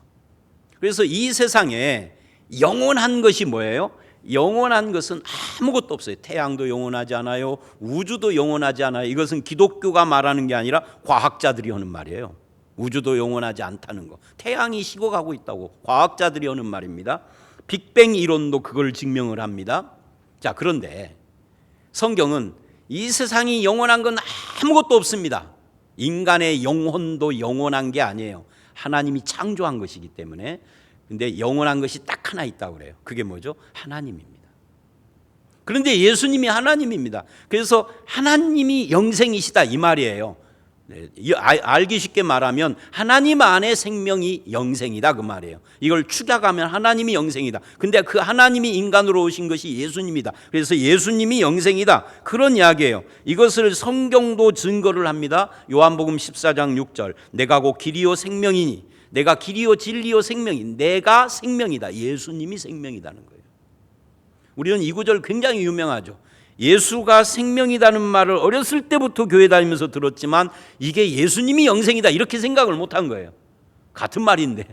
그래서 이 세상에 영원한 것이 뭐예요? 영원한 것은 아무것도 없어요. 태양도 영원하지 않아요. 우주도 영원하지 않아요. 이것은 기독교가 말하는 게 아니라 과학자들이 하는 말이에요. 우주도 영원하지 않다는 거, 태양이 식어가고 있다고 과학자들이 하는 말입니다. 빅뱅 이론도 그걸 증명을 합니다. 자, 그런데 성경은 이 세상이 영원한 건 아무것도 없습니다. 인간의 영혼도 영원한 게 아니에요. 하나님이 창조한 것이기 때문에. 근데 영원한 것이 딱 하나 있다고 그래요. 그게 뭐죠? 하나님입니다. 그런데 예수님이 하나님입니다. 그래서 하나님이 영생이시다 이 말이에요. 알기 쉽게 말하면 하나님 안에 생명이 영생이다 그 말이에요. 이걸 축약하면 하나님이 영생이다. 근데 그 하나님이 인간으로 오신 것이 예수님이다. 그래서 예수님이 영생이다, 그런 이야기예요. 이것을 성경도 증거를 합니다. 요한복음 14장 6절, 내가 곧 길이요 생명이니, 내가 길이요 진리요 생명이, 내가 생명이다. 예수님이 생명이라는 거예요. 우리는 이 구절 굉장히 유명하죠. 예수가 생명이라는 말을 어렸을 때부터 교회 다니면서 들었지만 이게 예수님이 영생이다 이렇게 생각을 못한 거예요. 같은 말인데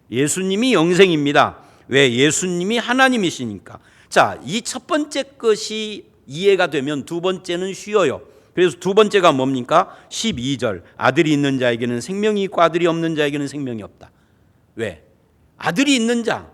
예수님이 영생입니다. 왜? 예수님이 하나님이시니까. 자, 이 첫 번째 것이 이해가 되면 두 번째는 쉬워요. 그래서 두 번째가 뭡니까? 12절, 아들이 있는 자에게는 생명이 있고 아들이 없는 자에게는 생명이 없다. 왜? 아들이 있는 자,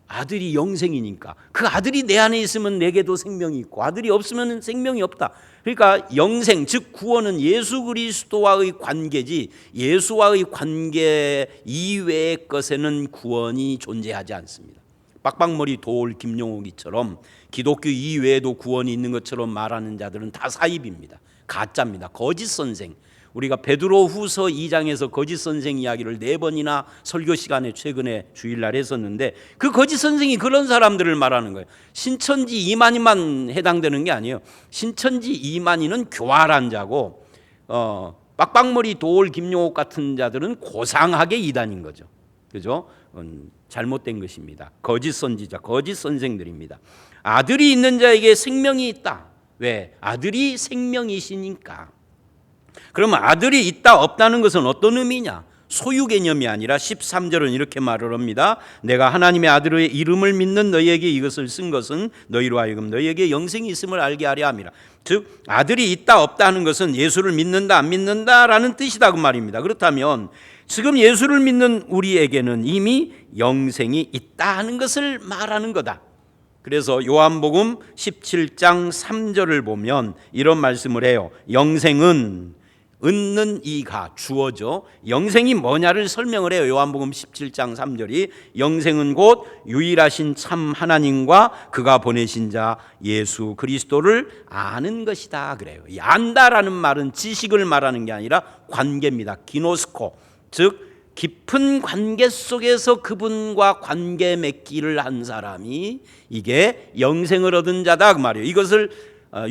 아들이 영생이니까. 그 아들이 내 안에 있으면 내게도 생명이 있고, 아들이 없으면 생명이 없다. 그러니까 영생, 즉 구원은 예수 그리스도와의 관계지 예수와의 관계 이외의 것에는 구원이 존재하지 않습니다. 빡빡머리 도올 김용옥이처럼 기독교 이외에도 구원이 있는 것처럼 말하는 자들은 다 사입입니다. 가짜입니다. 거짓 선생. 우리가 베드로 후서 2장에서 거짓 선생 이야기를 4번이나 설교 시간에 최근에 주일날 했었는데, 그 거짓 선생이 그런 사람들을 말하는 거예요. 신천지 이만희만 해당되는 게 아니에요. 신천지 이만희는 교활한 자고, 빡빡머리 도올 김용옥 같은 자들은 고상하게 이단인 거죠. 그죠? 잘못된 것입니다. 거짓 선지자, 거짓 선생들입니다. 아들이 있는 자에게 생명이 있다. 왜? 아들이 생명이시니까. 그러면 아들이 있다 없다는 것은 어떤 의미냐? 소유 개념이 아니라 13절은 이렇게 말을 합니다. 내가 하나님의 아들의 이름을 믿는 너희에게 이것을 쓴 것은 너희로 하여금 너희에게 영생이 있음을 알게 하려 함이라. 즉 아들이 있다 없다 하는 것은 예수를 믿는다 안 믿는다라는 뜻이다 그 말입니다. 그렇다면 지금 예수를 믿는 우리에게는 이미 영생이 있다 하는 것을 말하는 거다. 그래서 요한복음 17장 3절을 보면 이런 말씀을 해요. 영생은 얻는 이가 주어져. 영생이 뭐냐를 설명을 해요. 요한복음 17장 3절이 영생은 곧 유일하신 참 하나님과 그가 보내신 자 예수 그리스도를 아는 것이다 그래요. 이 안다라는 말은 지식을 말하는 게 아니라 관계입니다. 기노스코, 즉 깊은 관계 속에서 그분과 관계 맺기를 한 사람이 이게 영생을 얻은 자다 그 말이에요. 이것을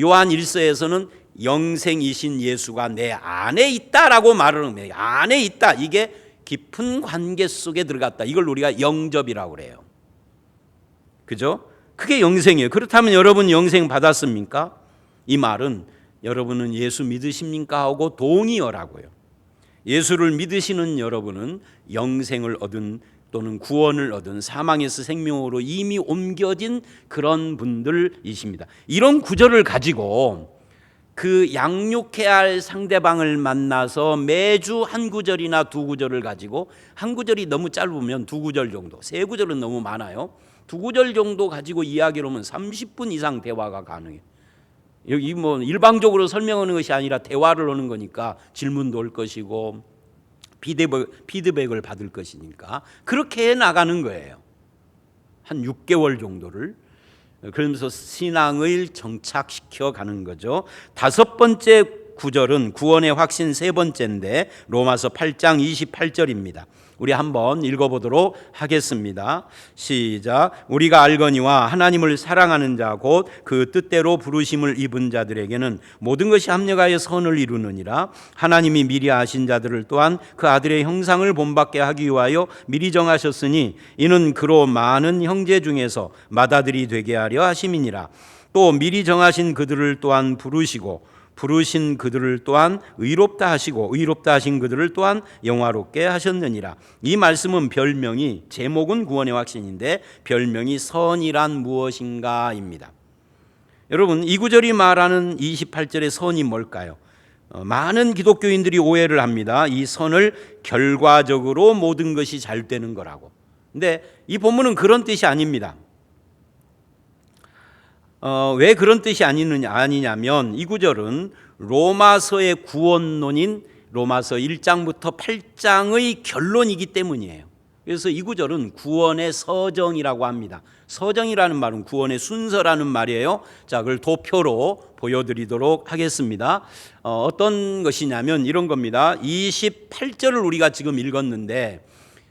요한 1서에서는 영생이신 예수가 내 안에 있다라고 말을 합니다. 안에 있다, 이게 깊은 관계 속에 들어갔다. 이걸 우리가 영접이라고 그래요. 그죠? 그게 영생이에요. 그렇다면 여러분 영생 받았습니까? 이 말은 여러분은 예수 믿으십니까? 하고 동의어라고요. 예수를 믿으시는 여러분은 영생을 얻은 또는 구원을 얻은 사망에서 생명으로 이미 옮겨진 그런 분들이십니다. 이런 구절을 가지고 그 양육해야 할 상대방을 만나서 매주 한 구절이나 두 구절을 가지고, 한 구절이 너무 짧으면 두 구절 정도, 세 구절은 너무 많아요. 두 구절 정도 가지고 이야기를 하면 30분 이상 대화가 가능해요. 여기 뭐 일방적으로 설명하는 것이 아니라 대화를 하는 거니까 질문도 올 것이고 피드백을 받을 것이니까 그렇게 해 나가는 거예요. 한 6개월 정도를. 그러면서 신앙을 정착시켜 가는 거죠. 다섯 번째 구절은 구원의 확신 세 번째인데 로마서 8장 28절입니다. 우리 한번 읽어보도록 하겠습니다. 시작. 우리가 알거니와 하나님을 사랑하는 자 곧 그 뜻대로 부르심을 입은 자들에게는 모든 것이 합력하여 선을 이루느니라. 하나님이 미리 아신 자들을 또한 그 아들의 형상을 본받게 하기 위하여 미리 정하셨으니 이는 그로 많은 형제 중에서 맏아들이 되게 하려 하심이니라. 또 미리 정하신 그들을 또한 부르시고 부르신 그들을 또한 의롭다 하시고 의롭다 하신 그들을 또한 영화롭게 하셨느니라. 이 말씀은 별명이, 제목은 구원의 확신인데 별명이 선이란 무엇인가입니다. 여러분, 이 구절이 말하는 28절의 선이 뭘까요? 많은 기독교인들이 오해를 합니다. 이 선을 결과적으로 모든 것이 잘 되는 거라고. 근데 이 본문은 그런 뜻이 아닙니다. 왜 그런 뜻이 아니냐면 이 구절은 로마서의 구원론인 로마서 1장부터 8장의 결론이기 때문이에요. 그래서 이 구절은 구원의 서정이라고 합니다. 서정이라는 말은 구원의 순서라는 말이에요. 자, 그걸 도표로 보여드리도록 하겠습니다. 어떤 것이냐면 이런 겁니다. 28절을 우리가 지금 읽었는데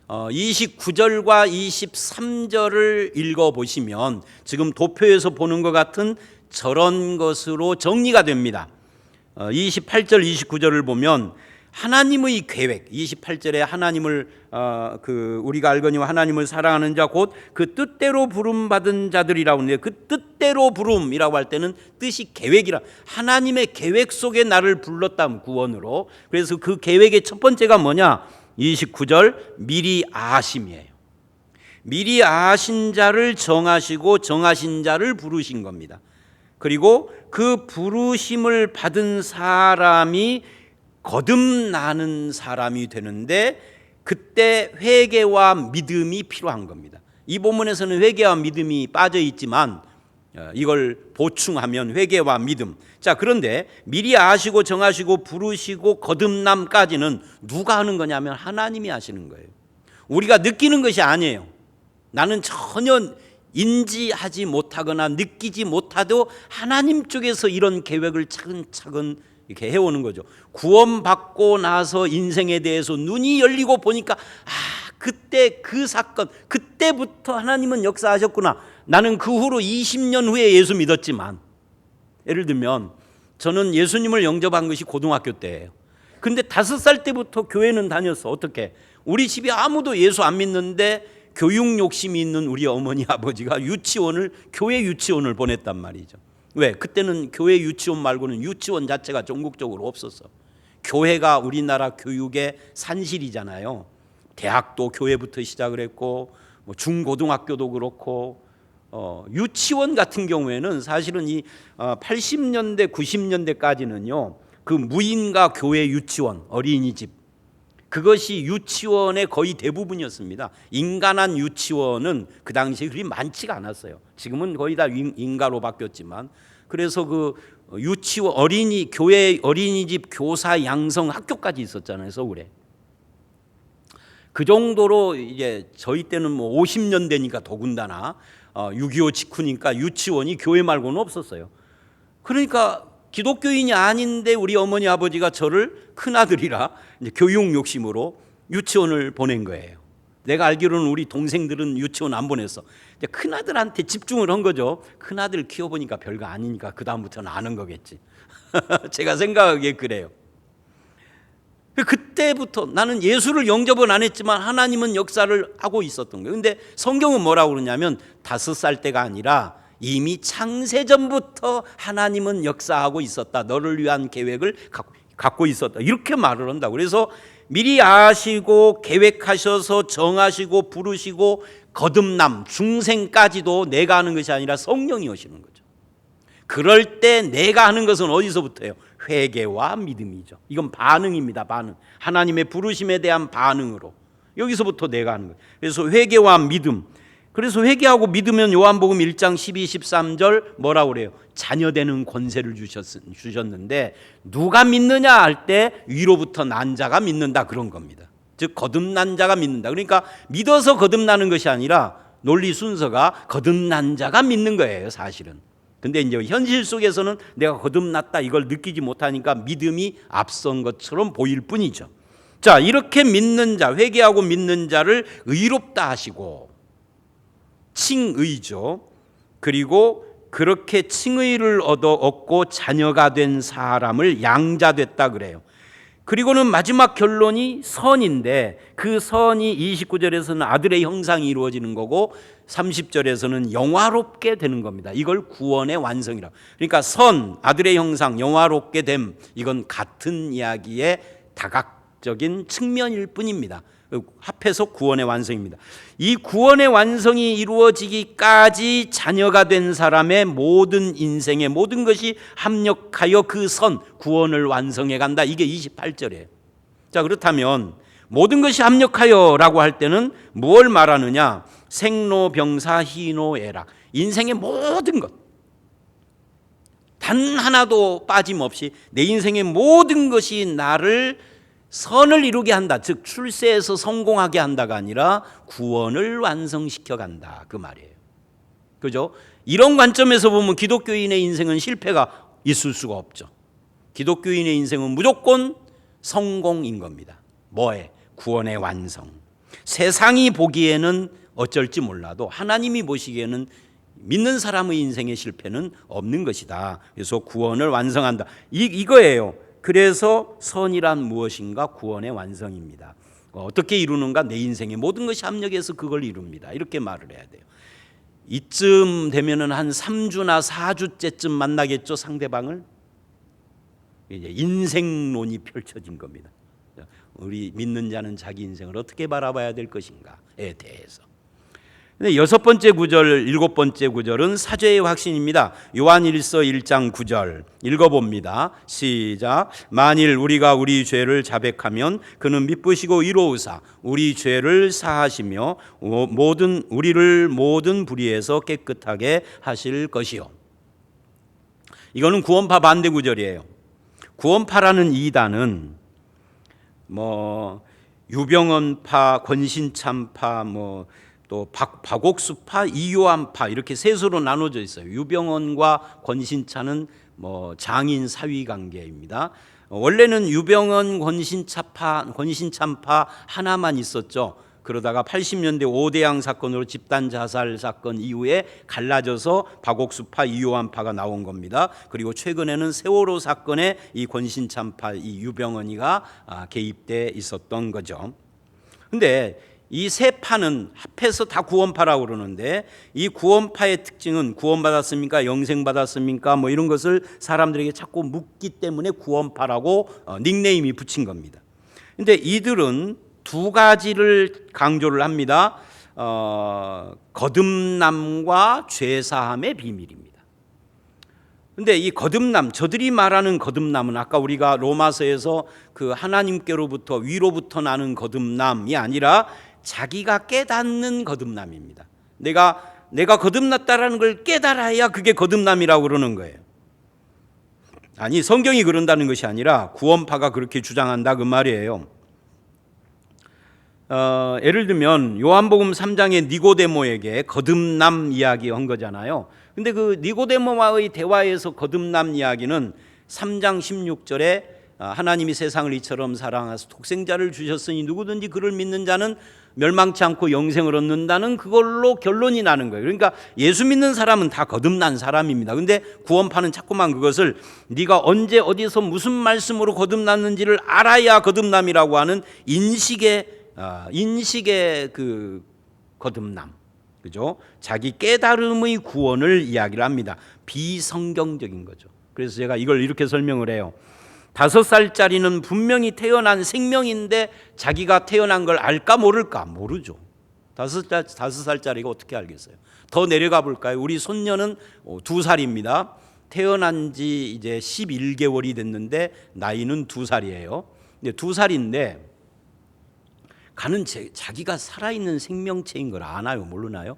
29절과 23절을 읽어보시면 지금 도표에서 보는 것 같은 저런 것으로 정리가 됩니다. 28절, 29절을 보면 하나님의 계획, 28절에 하나님을 우리가 알거니와 하나님을 사랑하는 자 곧 그 뜻대로 부름 받은 자들이라고 하는데, 그 뜻대로 부름이라고 할 때는 뜻이 계획이라, 하나님의 계획 속에 나를 불렀다면 구원으로. 그래서 그 계획의 첫 번째가 뭐냐? 29절 미리 아심이에요. 미리 아신 자를 정하시고 정하신 자를 부르신 겁니다. 그리고 그 부르심을 받은 사람이 거듭나는 사람이 되는데 그때 회개와 믿음이 필요한 겁니다. 이 본문에서는 회개와 믿음이 빠져 있지만 이걸 보충하면 회개와 믿음. 자, 그런데 미리 아시고 정하시고 부르시고 거듭남까지는 누가 하는 거냐면 하나님이 하시는 거예요. 우리가 느끼는 것이 아니에요. 나는 전혀 인지하지 못하거나 느끼지 못하도 하나님 쪽에서 이런 계획을 차근차근 이렇게 해오는 거죠. 구원받고 나서 인생에 대해서 눈이 열리고 보니까 그때 그 사건, 그때부터 하나님은 역사하셨구나. 나는 그 후로 20년 후에 예수 믿었지만, 예를 들면 저는 예수님을 영접한 것이 고등학교 때예요. 근데 5살 때부터 교회는 다녔어. 어떻게? 우리 집에 아무도 예수 안 믿는데 교육 욕심이 있는 우리 어머니 아버지가 교회 유치원을 보냈단 말이죠. 왜? 그때는 교회 유치원 말고는 유치원 자체가 전국적으로 없었어. 교회가 우리나라 교육의 산실이잖아요. 대학도 교회부터 시작을 했고 중고등학교도 그렇고 유치원 같은 경우에는 사실은 이 80년대 90년대까지는요 그 무인가 교회 유치원, 어린이집, 그것이 유치원의 거의 대부분이었습니다. 인간한 유치원은 그 당시에 그리 많지가 않았어요. 지금은 거의 다 인가로 바뀌었지만, 그래서 그 유치원, 교회 어린이집 교사 양성 학교까지 있었잖아요, 서울에. 그 정도로 이제 저희 때는 뭐 50년대니까 더군다나 6.25 직후니까 유치원이 교회 말고는 없었어요. 그러니까 기독교인이 아닌데 우리 어머니 아버지가 저를 큰아들이라 이제 교육 욕심으로 유치원을 보낸 거예요. 내가 알기로는 우리 동생들은 유치원 안 보냈어. 이제 큰아들한테 집중을 한 거죠. 큰아들 키워보니까 별거 아니니까 그 다음부터는 아는 거겠지. 제가 생각하기에 그래요. 그때부터 나는 예수를 영접은 안 했지만 하나님은 역사를 하고 있었던 거예요. 근데 성경은 뭐라고 그러냐면 5살 때가 아니라 이미 창세전부터 하나님은 역사하고 있었다. 너를 위한 계획을 갖고 있었다. 이렇게 말을 한다. 그래서 미리 아시고 계획하셔서 정하시고 부르시고 거듭남 중생까지도 내가 하는 것이 아니라 성령이 오시는 거죠. 그럴 때 내가 하는 것은 어디서부터예요? 회개와 믿음이죠. 이건 반응입니다. 반응. 하나님의 부르심에 대한 반응으로 여기서부터 내가 하는 거예요. 그래서 회개와 믿음. 그래서 회개하고 믿으면 요한복음 1장 12, 13절 뭐라고 그래요? 자녀되는 권세를 주셨는데 누가 믿느냐 할 때 위로부터 난 자가 믿는다 그런 겁니다. 즉 거듭난 자가 믿는다. 그러니까 믿어서 거듭나는 것이 아니라 논리 순서가 거듭난 자가 믿는 거예요, 사실은. 근데 이제 현실 속에서는 내가 거듭났다 이걸 느끼지 못하니까 믿음이 앞선 것처럼 보일 뿐이죠. 자, 이렇게 믿는 자, 회개하고 믿는 자를 의롭다 하시고 칭의죠. 그리고 그렇게 칭의를 얻고 자녀가 된 사람을 양자됐다 그래요. 그리고는 마지막 결론이 선인데 그 선이 29절에서는 아들의 형상이 이루어지는 거고 30절에서는 영화롭게 되는 겁니다. 이걸 구원의 완성이라. 그러니까 선, 아들의 형상, 영화롭게 됨 이건 같은 이야기의 다각적인 측면일 뿐입니다. 합해서 구원의 완성입니다. 이 구원의 완성이 이루어지기까지 자녀가 된 사람의 모든 인생의 모든 것이 합력하여 그 선, 구원을 완성해 간다. 이게 28절이에요. 자, 그렇다면 모든 것이 합력하여라고 할 때는 무엇을 말하느냐? 생로병사 희노애락, 인생의 모든 것 단 하나도 빠짐없이 내 인생의 모든 것이 나를 선을 이루게 한다. 즉 출세에서 성공하게 한다가 아니라 구원을 완성시켜 간다. 그 말이에요. 그죠? 이런 관점에서 보면 기독교인의 인생은 실패가 있을 수가 없죠. 기독교인의 인생은 무조건 성공인 겁니다. 뭐에? 구원의 완성. 세상이 보기에는 어쩔지 몰라도 하나님이 보시기에는 믿는 사람의 인생의 실패는 없는 것이다. 그래서 구원을 완성한다. 이거예요. 그래서 선이란 무엇인가? 구원의 완성입니다. 어떻게 이루는가? 내 인생의 모든 것이 합력해서 그걸 이룹니다. 이렇게 말을 해야 돼요. 이쯤 되면은 한 3주나 4주째쯤 만나겠죠, 상대방을. 이제 인생론이 펼쳐진 겁니다. 우리 믿는 자는 자기 인생을 어떻게 바라봐야 될 것인가에 대해서. 근데 6번째 구절, 7번째 구절은 사죄의 확신입니다. 요한일서 1장 9절 읽어봅니다. 시작. 만일 우리가 우리 죄를 자백하면 그는 미쁘시고 의로우사 우리 죄를 사하시며 우리를 모든 불의에서 깨끗하게 하실 것이요. 이거는 구원파 반대 구절이에요. 구원파라는 이단은 유병언파, 권신찬파, 또 박옥수파, 이요한파 이렇게 셋으로 나눠져 있어요. 유병언과 권신찬은 장인 사위 관계입니다. 원래는 유병언, 권신찬파 하나만 있었죠. 그러다가 80년대 5대양 사건으로 집단 자살 사건 이후에 갈라져서 박옥수파, 이요한파가 나온 겁니다. 그리고 최근에는 세월호 사건에 이 권신찬파, 이 유병언이가 개입돼 있었던 거죠. 근데 이 세 파는 합해서 다 구원파라고 그러는데 이 구원파의 특징은 구원받았습니까? 영생받았습니까? 이런 것을 사람들에게 자꾸 묻기 때문에 구원파라고 닉네임이 붙인 겁니다. 근데 이들은 두 가지를 강조를 합니다. 거듭남과 죄사함의 비밀입니다. 근데 이 거듭남, 저들이 말하는 거듭남은 아까 우리가 로마서에서 그 하나님께로부터 위로부터 나는 거듭남이 아니라 자기가 깨닫는 거듭남입니다. 내가 거듭났다라는 걸 깨달아야 그게 거듭남이라고 그러는 거예요. 아니, 성경이 그런다는 것이 아니라 구원파가 그렇게 주장한다 그 말이에요. 예를 들면 요한복음 3장의 니고데모에게 거듭남 이야기 한 거잖아요. 근데 그 니고데모와의 대화에서 거듭남 이야기는 3장 16절에 하나님이 세상을 이처럼 사랑하사 독생자를 주셨으니 누구든지 그를 믿는 자는 멸망치 않고 영생을 얻는다는 그걸로 결론이 나는 거예요. 그러니까 예수 믿는 사람은 다 거듭난 사람입니다. 근데 구원파는 자꾸만 그것을 네가 언제 어디서 무슨 말씀으로 거듭났는지를 알아야 거듭남이라고 하는 인식의 그 거듭남, 그죠? 자기 깨달음의 구원을 이야기를 합니다. 비성경적인 거죠. 그래서 제가 이걸 이렇게 설명을 해요. 5살짜리는 분명히 태어난 생명인데 자기가 태어난 걸 알까 모를까? 모르죠. 5살짜리가 어떻게 알겠어요? 더 내려가 볼까요? 우리 손녀는 2살입니다. 태어난 지 이제 11개월이 됐는데 나이는 2살이에요. 근데 2살인데 가는 자기가 살아있는 생명체인 걸 아나요? 모르나요?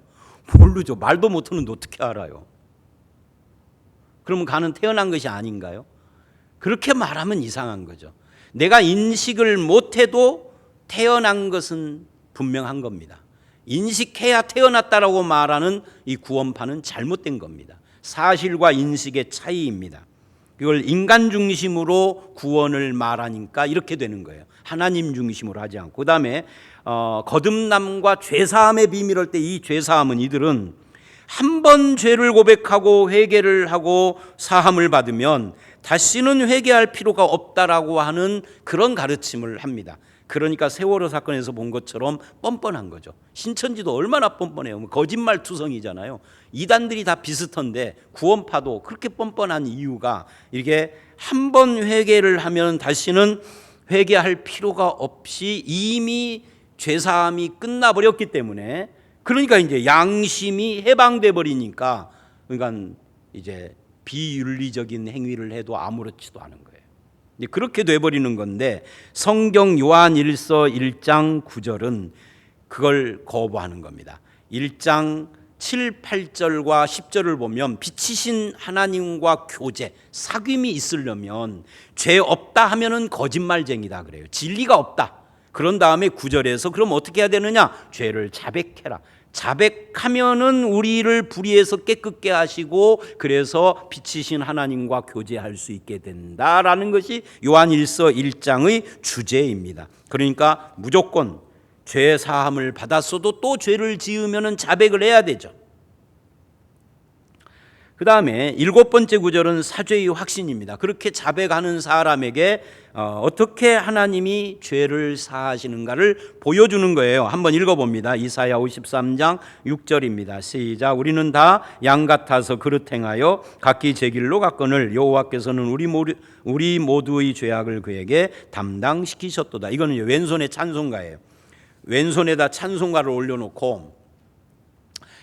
모르죠. 말도 못하는데 어떻게 알아요? 그러면 가는 태어난 것이 아닌가요? 그렇게 말하면 이상한 거죠. 내가 인식을 못해도 태어난 것은 분명한 겁니다. 인식해야 태어났다라고 말하는 이 구원파는 잘못된 겁니다. 사실과 인식의 차이입니다. 이걸 인간 중심으로 구원을 말하니까 이렇게 되는 거예요. 하나님 중심으로 하지 않고. 그 다음에 거듭남과 죄사함의 비밀을 때 이 죄사함은 이들은 한 번 죄를 고백하고 회개를 하고 사함을 받으면 다시는 회개할 필요가 없다라고 하는 그런 가르침을 합니다. 그러니까 세월호 사건에서 본 것처럼 뻔뻔한 거죠. 신천지도 얼마나 뻔뻔해요. 거짓말투성이잖아요. 이단들이 다 비슷한데 구원파도 그렇게 뻔뻔한 이유가 이게 한 번 회개를 하면 다시는 회개할 필요가 없이 이미 죄사함이 끝나버렸기 때문에, 그러니까 이제 양심이 해방돼 버리니까, 그러니까 이제 비윤리적인 행위를 해도 아무렇지도 않은 거예요. 그렇게 돼버리는 건데 성경 요한 1서 1장 9절은 그걸 거부하는 겁니다. 1장 7, 8절과 10절을 보면 빛이신 하나님과 교제, 사귐이 있으려면 죄 없다 하면은 거짓말쟁이다 그래요. 진리가 없다. 그런 다음에 9절에서 그럼 어떻게 해야 되느냐? 죄를 자백해라. 자백하면은 우리를 불의에서 깨끗게 하시고 그래서 빛이신 하나님과 교제할 수 있게 된다라는 것이 요한 1서 1장의 주제입니다. 그러니까 무조건 죄 사함을 받았어도 또 죄를 지으면은 자백을 해야 되죠. 그 다음에 7번째 구절은 사죄의 확신입니다. 그렇게 자백하는 사람에게 어떻게 하나님이 죄를 사하시는가를 보여주는 거예요. 한번 읽어봅니다. 이사야 53장 6절입니다. 시작. 우리는 다 양 같아서 그릇 행하여 각기 제 길로 갔거늘 여호와께서는 우리 모두의 죄악을 그에게 담당시키셨도다. 이거는 왼손의 찬송가예요. 왼손에다 찬송가를 올려놓고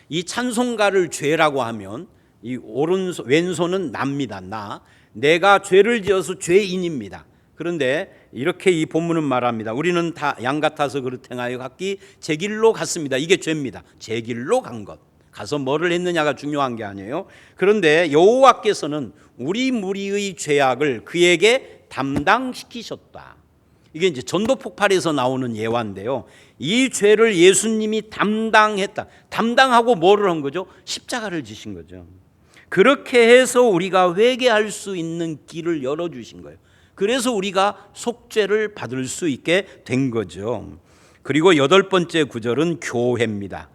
이 찬송가를 죄라고 하면 이 왼손은 납니다. 내가 죄를 지어서 죄인입니다. 그런데 이렇게 이 본문은 말합니다. 우리는 다 양 같아서 그릇 행하여 각기 제 길로 갔습니다. 이게 죄입니다. 제 길로 간 것. 가서 뭐를 했느냐가 중요한 게 아니에요. 그런데 여호와께서는 우리 무리의 죄악을 그에게 담당시키셨다. 이게 이제 전도 폭발에서 나오는 예화인데요. 이 죄를 예수님이 담당했다. 담당하고 뭐를 한 거죠? 십자가를 지신 거죠. 그렇게 해서 우리가 회개할 수 있는 길을 열어주신 거예요. 그래서 우리가 속죄를 받을 수 있게 된 거죠. 그리고 8번째 구절은 교회입니다.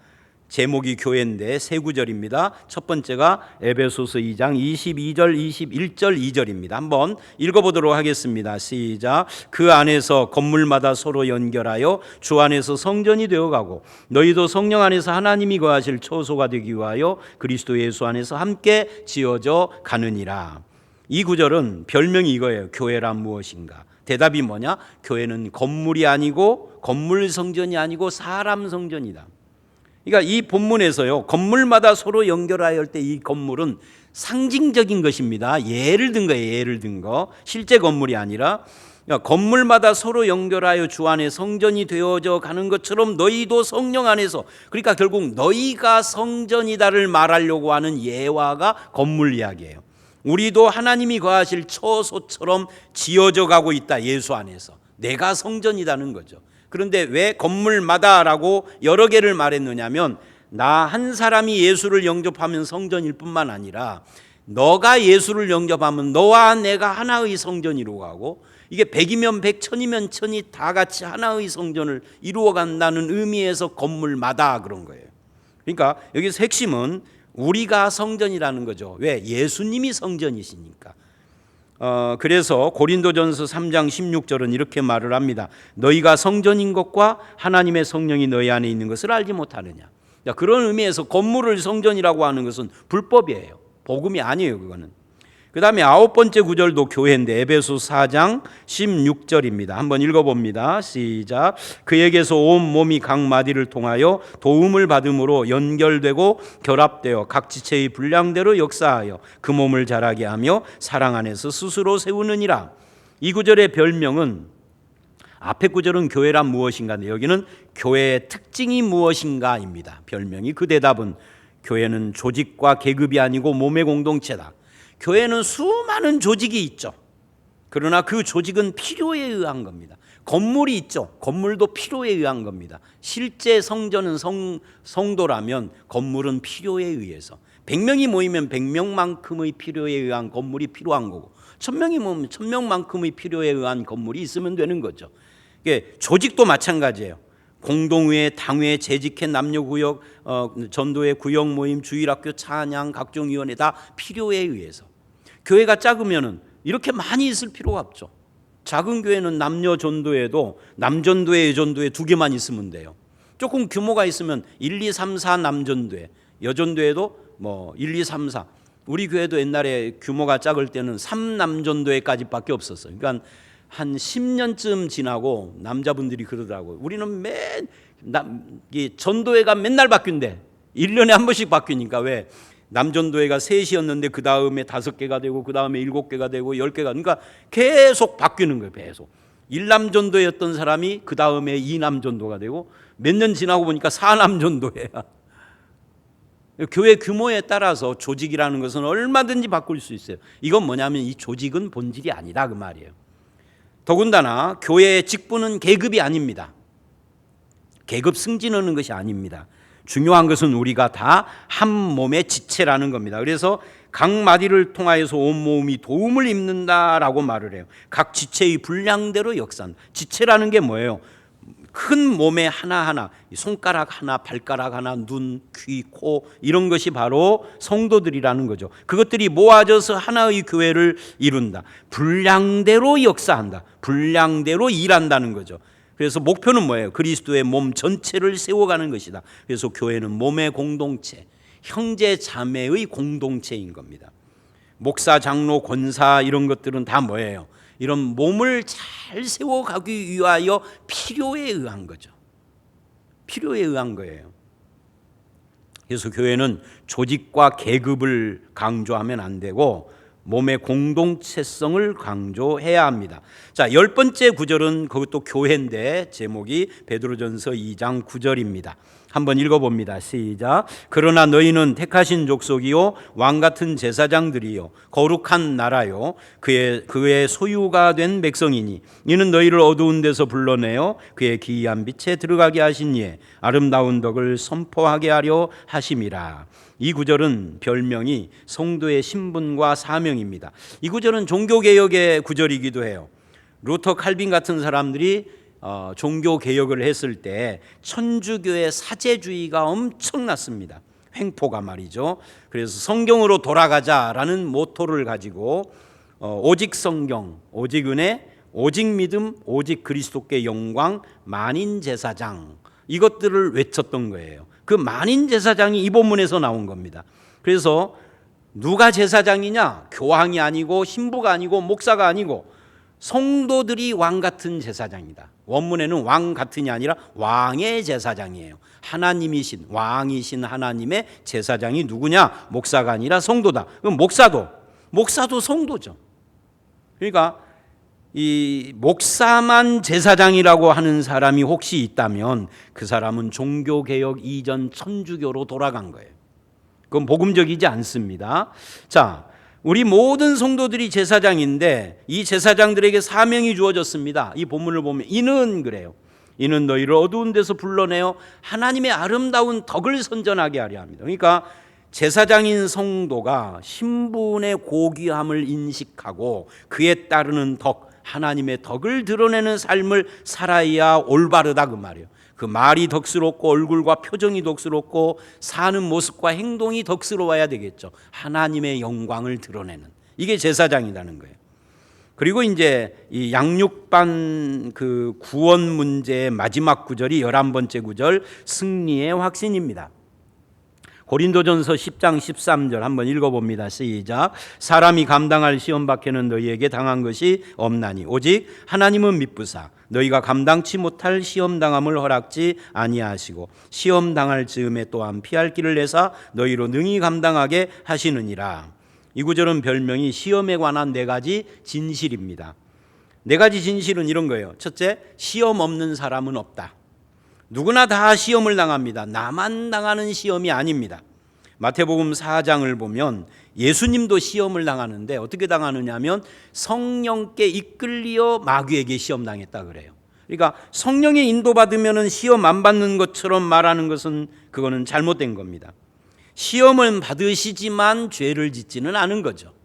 제목이 교회인데 세 구절입니다. 첫 번째가 에베소서 2장 22절 21절 2절입니다. 한번 읽어보도록 하겠습니다. 시작. 그 안에서 건물마다 서로 연결하여 주 안에서 성전이 되어가고 너희도 성령 안에서 하나님이 거하실 초소가 되기 위하여 그리스도 예수 안에서 함께 지어져 가느니라. 이 구절은 별명이 이거예요. 교회란 무엇인가? 대답이 뭐냐? 교회는 건물이 아니고 건물 성전이 아니고 사람 성전이다. 그러니까 이 본문에서요, 건물마다 서로 연결하여 할 때 이 건물은 상징적인 것입니다. 예를 든 거예요. 예를 든 거. 실제 건물이 아니라 건물마다 서로 연결하여 주 안에 성전이 되어져 가는 것처럼 너희도 성령 안에서, 그러니까 결국 너희가 성전이다를 말하려고 하는 예화가 건물 이야기예요. 우리도 하나님이 거하실 처소처럼 지어져 가고 있다. 예수 안에서. 내가 성전이라는 거죠. 그런데 왜 건물마다라고 여러 개를 말했느냐면 나 한 사람이 예수를 영접하면 성전일 뿐만 아니라 너가 예수를 영접하면 너와 내가 하나의 성전이로 가고 이게 100이면 100, 1000이면 1000이 다 같이 하나의 성전을 이루어간다는 의미에서 건물마다 그런 거예요. 그러니까 여기서 핵심은 우리가 성전이라는 거죠. 왜? 예수님이 성전이시니까. 그래서 고린도전서 3장 16절은 이렇게 말을 합니다. 너희가 성전인 것과 하나님의 성령이 너희 안에 있는 것을 알지 못하느냐. 그런 의미에서 건물을 성전이라고 하는 것은 불법이에요. 복음이 아니에요. 그거는. 그 다음에 9번째 구절도 교회인데 에베소 4장 16절입니다. 한번 읽어봅니다. 시작. 그에게서 온 몸이 각 마디를 통하여 도움을 받음으로 연결되고 결합되어 각 지체의 분량대로 역사하여 그 몸을 자라게 하며 사랑 안에서 스스로 세우느니라. 이 구절의 별명은, 앞에 구절은 교회란 무엇인가, 여기는 교회의 특징이 무엇인가입니다. 별명이. 그 대답은 교회는 조직과 계급이 아니고 몸의 공동체다. 교회는 수많은 조직이 있죠. 그러나 그 조직은 필요에 의한 겁니다. 건물이 있죠. 건물도 필요에 의한 겁니다. 실제 성전은 성도라면 건물은 필요에 의해서, 100명이 모이면 100명만큼의 필요에 의한 건물이 필요한 거고, 1000명이 모이면 1000명만큼의 필요에 의한 건물이 있으면 되는 거죠. 이게 조직도 마찬가지예요. 공동회, 당회, 재직회, 남녀구역, 전도회, 구역 모임, 주일학교, 찬양, 각종 위원회 다 필요에 의해서. 교회가 작으면은 이렇게 많이 있을 필요가 없죠. 작은 교회는 남녀 전도회도 남전도회, 여전도회 2개만 있으면 돼요. 조금 규모가 있으면 1, 2, 3, 4 남전도회, 여전도회도 뭐 1, 2, 3, 4. 우리 교회도 옛날에 규모가 작을 때는 3남전도회까지밖에 없었어요. 그러니까 한 10년쯤 지나고 남자분들이 그러더라고요. 우리는 전도회가 맨날 바뀐대. 1년에 한 번씩 바뀌니까. 왜? 남전도회가 3이었는데 그 다음에 5개가 되고 그 다음에 7개가 되고 10개가, 그러니까 계속 바뀌는 거예요. 계속 1남전도였던 사람이 그 다음에 2남전도가 되고 몇 년 지나고 보니까 4남전도회야. 교회 규모에 따라서 조직이라는 것은 얼마든지 바꿀 수 있어요. 이건 뭐냐면 이 조직은 본질이 아니다 그 말이에요. 더군다나 교회의 직분은 계급이 아닙니다. 계급 승진하는 것이 아닙니다. 중요한 것은 우리가 다 한 몸의 지체라는 겁니다. 그래서 각 마디를 통하여서 온 몸이 도움을 입는다라고 말을 해요. 각 지체의 분량대로 역사한다. 지체라는 게 뭐예요? 큰 몸의 하나하나, 손가락 하나, 발가락 하나, 눈, 귀, 코, 이런 것이 바로 성도들이라는 거죠. 그것들이 모아져서 하나의 교회를 이룬다. 분량대로 역사한다. 분량대로 일한다는 거죠. 그래서 목표는 뭐예요? 그리스도의 몸 전체를 세워가는 것이다. 그래서 교회는 몸의 공동체, 형제 자매의 공동체인 겁니다. 목사, 장로, 권사 이런 것들은 다 뭐예요? 이런 몸을 잘 세워가기 위하여 필요에 의한 거죠. 필요에 의한 거예요. 그래서 교회는 조직과 계급을 강조하면 안 되고 몸의 공동체성을 강조해야 합니다. 자, 10번째 구절은 그것도 교회인데 제목이 베드로전서 2장 9절입니다. 한번 읽어봅니다. 시작. 그러나 너희는 택하신 족속이요 왕같은 제사장들이요 거룩한 나라요 그의 소유가 된 백성이니 이는 너희를 어두운 데서 불러내어 그의 기이한 빛에 들어가게 하신 이에 아름다운 덕을 선포하게 하려 하심이라. 이 구절은 별명이 성도의 신분과 사명입니다. 이 구절은 종교개혁의 구절이기도 해요. 루터 칼빈 같은 사람들이 종교개혁을 했을 때 천주교의 사제주의가 엄청났습니다. 횡포가 말이죠. 그래서 성경으로 돌아가자라는 모토를 가지고 오직 성경, 오직 은혜, 오직 믿음, 오직 그리스도께 영광, 만인 제사장, 이것들을 외쳤던 거예요. 그 만인 제사장이 이 본문에서 나온 겁니다. 그래서 누가 제사장이냐? 교황이 아니고 신부가 아니고 목사가 아니고 성도들이 왕 같은 제사장이다. 원문에는 왕 같은이 아니라 왕의 제사장이에요. 하나님이신 왕이신 하나님의 제사장이 누구냐? 목사가 아니라 성도다. 그럼 목사도 성도죠. 그러니까 이 목사만 제사장이라고 하는 사람이 혹시 있다면 그 사람은 종교개혁 이전 천주교로 돌아간 거예요. 그건 복음적이지 않습니다. 자, 우리 모든 성도들이 제사장인데 이 제사장들에게 사명이 주어졌습니다. 이 본문을 보면 이는 그래요. 이는 너희를 어두운 데서 불러내어 하나님의 아름다운 덕을 선전하게 하려 합니다. 그러니까 제사장인 성도가 신분의 고귀함을 인식하고 그에 따르는 덕, 하나님의 덕을 드러내는 삶을 살아야 올바르다 그 말이에요. 그 말이 덕스럽고 얼굴과 표정이 덕스럽고 사는 모습과 행동이 덕스러워야 되겠죠. 하나님의 영광을 드러내는, 이게 제사장이라는 거예요. 그리고 이제 이 양육반 그 구원 문제의 마지막 구절이 11번째 구절, 승리의 확신입니다. 고린도전서 10장 13절 한번 읽어봅니다. 시작. 사람이 감당할 시험 밖에는 너희에게 당한 것이 없나니 오직 하나님은 미쁘사 너희가 감당치 못할 시험 당함을 허락지 아니하시고 시험 당할 즈음에 또한 피할 길을 내사 너희로 능히 감당하게 하시느니라. 이 구절은 별명이 시험에 관한 4가지 진실입니다. 4가지 진실은 이런 거예요. 첫째, 시험 없는 사람은 없다. 누구나 다 시험을 당합니다. 나만 당하는 시험이 아닙니다. 마태복음 4장을 보면 예수님도 시험을 당하는데 어떻게 당하느냐 하면 성령께 이끌려 마귀에게 시험 당했다 그래요. 그러니까 성령의 인도받으면 시험 안 받는 것처럼 말하는 것은 그거는 잘못된 겁니다. 시험은 받으시지만 죄를 짓지는 않은 거죠.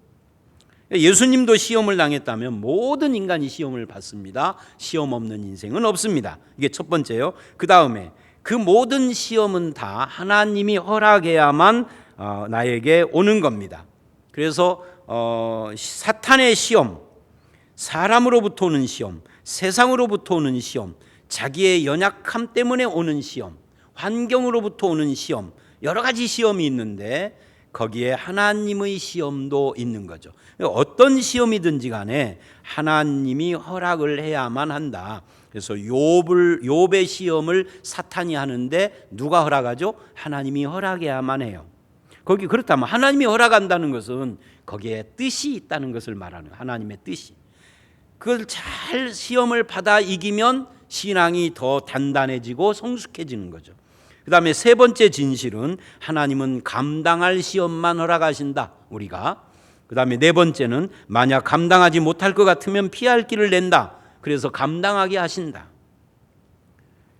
예수님도 시험을 당했다면 모든 인간이 시험을 받습니다. 시험 없는 인생은 없습니다. 이게 첫 번째요. 그 다음에 그 모든 시험은 다 하나님이 허락해야만 나에게 오는 겁니다. 그래서 사탄의 시험, 사람으로부터 오는 시험, 세상으로부터 오는 시험, 자기의 연약함 때문에 오는 시험, 환경으로부터 오는 시험, 여러 가지 시험이 있는데 거기에 하나님의 시험도 있는 거죠. 어떤 시험이든지 간에 하나님이 허락을 해야만 한다. 그래서 욥의 시험을 사탄이 하는데 누가 허락하죠? 하나님이 허락해야만 해요. 거기 그렇다면 하나님이 허락한다는 것은 거기에 뜻이 있다는 것을 말하는 하나님의 뜻이. 그걸 잘 시험을 받아 이기면 신앙이 더 단단해지고 성숙해지는 거죠. 그 다음에 3번째 진실은 하나님은 감당할 시험만 허락하신다. 우리가. 그 다음에 4번째는 만약 감당하지 못할 것 같으면 피할 길을 낸다. 그래서 감당하게 하신다.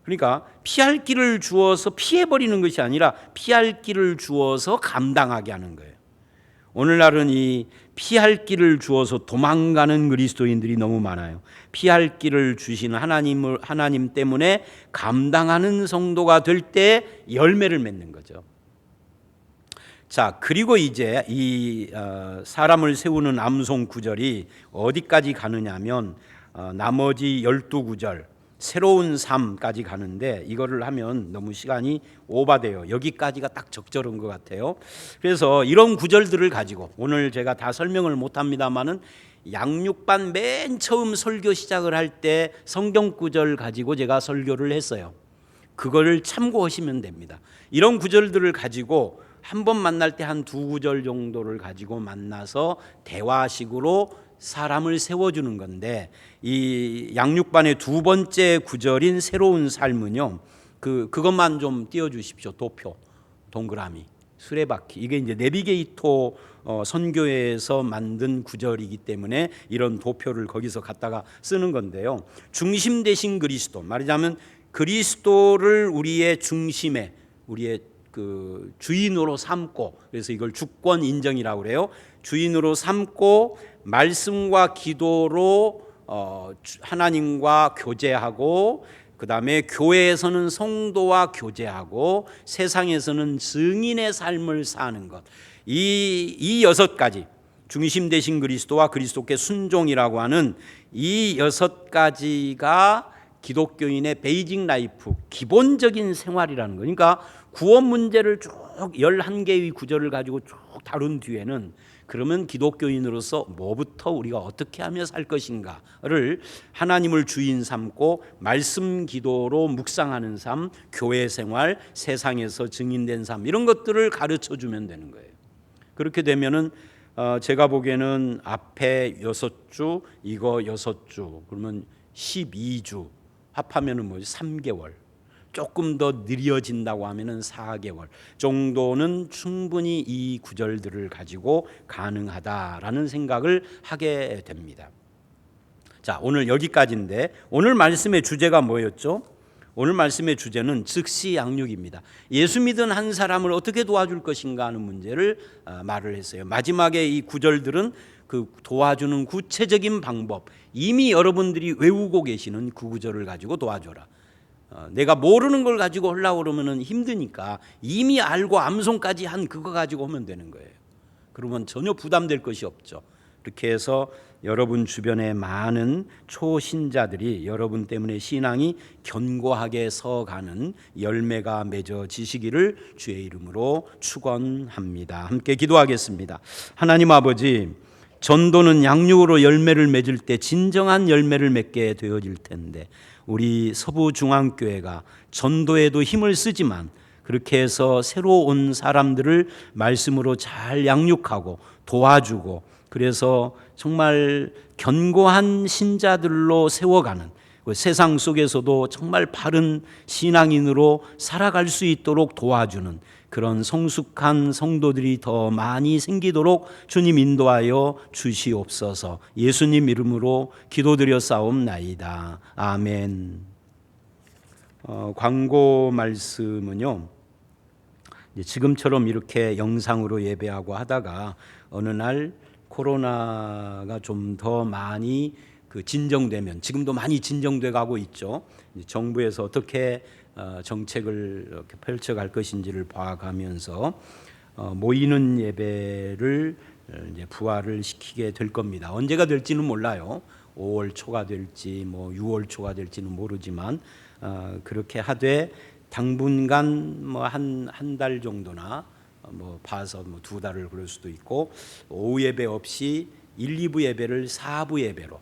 그러니까 피할 길을 주어서 피해버리는 것이 아니라 피할 길을 주어서 감당하게 하는 거예요. 오늘날은 이 피할 길을 주어서 도망가는 그리스도인들이 너무 많아요. 피할 길을 주시는 하나님 때문에 감당하는 성도가 될 때 열매를 맺는 거죠. 자, 그리고 이제 이 사람을 세우는 암송 구절이 어디까지 가느냐면 나머지 12구절 새로운 삶까지 가는데 이거를 하면 너무 시간이 오바돼요. 여기까지가 딱 적절한 것 같아요. 그래서 이런 구절들을 가지고 오늘 제가 다 설명을 못합니다만은 양육반 맨 처음 설교 시작을 할 때 성경 구절 가지고 제가 설교를 했어요. 그거를 참고하시면 됩니다. 이런 구절들을 가지고 한 번 만날 때 한 2구절 정도를 가지고 만나서 대화식으로 사람을 세워주는 건데 이 양육반의 2번째 구절인 새로운 삶은요. 그것만 좀 띄워주십시오. 도표, 동그라미, 수레바퀴. 이게 이제 내비게이터 선교에서 만든 구절이기 때문에 이런 도표를 거기서 갖다가 쓰는 건데요. 중심 되신 그리스도, 말하자면 그리스도를 우리의 중심에 우리의 그 주인으로 삼고, 그래서 이걸 주권 인정이라고 그래요. 주인으로 삼고 말씀과 기도로 하나님과 교제하고, 그 다음에 교회에서는 성도와 교제하고, 세상에서는 증인의 삶을 사는 것. 이 6가지, 중심 되신 그리스도와 그리스도께 순종이라고 하는 이 6가지가 기독교인의 베이직 라이프, 기본적인 생활이라는 거니까 구원 문제를 쭉 11개의 구절을 가지고 쭉 다룬 뒤에는 그러면 기독교인으로서 뭐부터 우리가 어떻게 하며 살 것인가를 하나님을 주인 삼고 말씀 기도로 묵상하는 삶, 교회 생활, 세상에서 증인된 삶, 이런 것들을 가르쳐 주면 되는 거예요. 그렇게 되면은 제가 보기에는 앞에 6주, 이거 6주, 그러면 12주 합하면은 뭐지? 3개월. 조금 더 느려진다고 하면은 4개월 정도는 충분히 이 구절들을 가지고 가능하다라는 생각을 하게 됩니다. 자, 오늘 여기까지인데 오늘 말씀의 주제가 뭐였죠? 오늘 말씀의 주제는 즉시 양육입니다. 예수 믿은 한 사람을 어떻게 도와줄 것인가 하는 문제를 말을 했어요. 마지막에 이 구절들은 그 도와주는 구체적인 방법, 이미 여러분들이 외우고 계시는 그 구절을 가지고 도와줘라. 내가 모르는 걸 가지고 하려고 그러면 힘드니까 이미 알고 암송까지 한 그거 가지고 하면 되는 거예요. 그러면 전혀 부담될 것이 없죠. 그렇게 해서 여러분 주변에 많은 초신자들이 여러분 때문에 신앙이 견고하게 서가는 열매가 맺어지시기를 주의 이름으로 축원합니다. 함께 기도하겠습니다. 하나님 아버지, 전도는 양육으로 열매를 맺을 때 진정한 열매를 맺게 되어질 텐데 우리 서부중앙교회가 전도에도 힘을 쓰지만 그렇게 해서 새로 온 사람들을 말씀으로 잘 양육하고 도와주고 그래서 정말 견고한 신자들로 세워가는 세상 속에서도 정말 바른 신앙인으로 살아갈 수 있도록 도와주는 그런 성숙한 성도들이 더 많이 생기도록 주님 인도하여 주시옵소서. 예수님 이름으로 기도드려 싸움나이다. 아멘. 광고 말씀은요, 지금처럼 이렇게 영상으로 예배하고 하다가 어느 날 코로나가 좀 더 많이 진정되면, 지금도 많이 진정돼 가고 있죠. 정부에서 어떻게 정책을 이렇게 펼쳐갈 것인지를 봐가면서 모이는 예배를 이제 부활을 시키게 될 겁니다. 언제가 될지는 몰라요. 5월 초가 될지 뭐 6월 초가 될지는 모르지만 그렇게 하되 당분간 뭐 한 달 정도나 뭐 봐서 뭐 2달을 그럴 수도 있고 오후 예배 없이 1, 2부 예배를 4부 예배로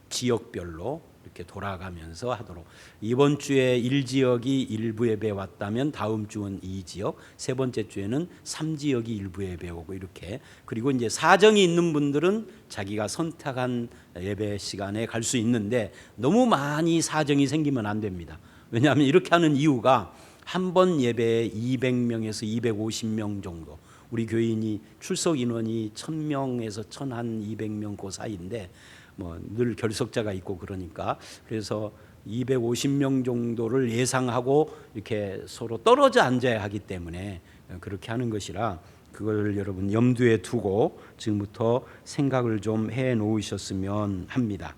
지역별로 이렇게 돌아가면서 하도록. 이번 주에 1지역이 1부 예배 왔다면 다음 주는 2지역, 세 번째 주에는 3지역이 1부 예배 오고 이렇게. 그리고 이제 사정이 있는 분들은 자기가 선택한 예배 시간에 갈 수 있는데 너무 많이 사정이 생기면 안 됩니다. 왜냐하면 이렇게 하는 이유가 한 번 예배에 200명에서 250명 정도, 우리 교인이 출석 인원이 1000명에서 1200명 그 사이인데 뭐 늘 결석자가 있고 그러니까 그래서 250명 정도를 예상하고 이렇게 서로 떨어져 앉아야 하기 때문에 그렇게 하는 것이라 그걸 여러분 염두에 두고 지금부터 생각을 좀 해 놓으셨으면 합니다.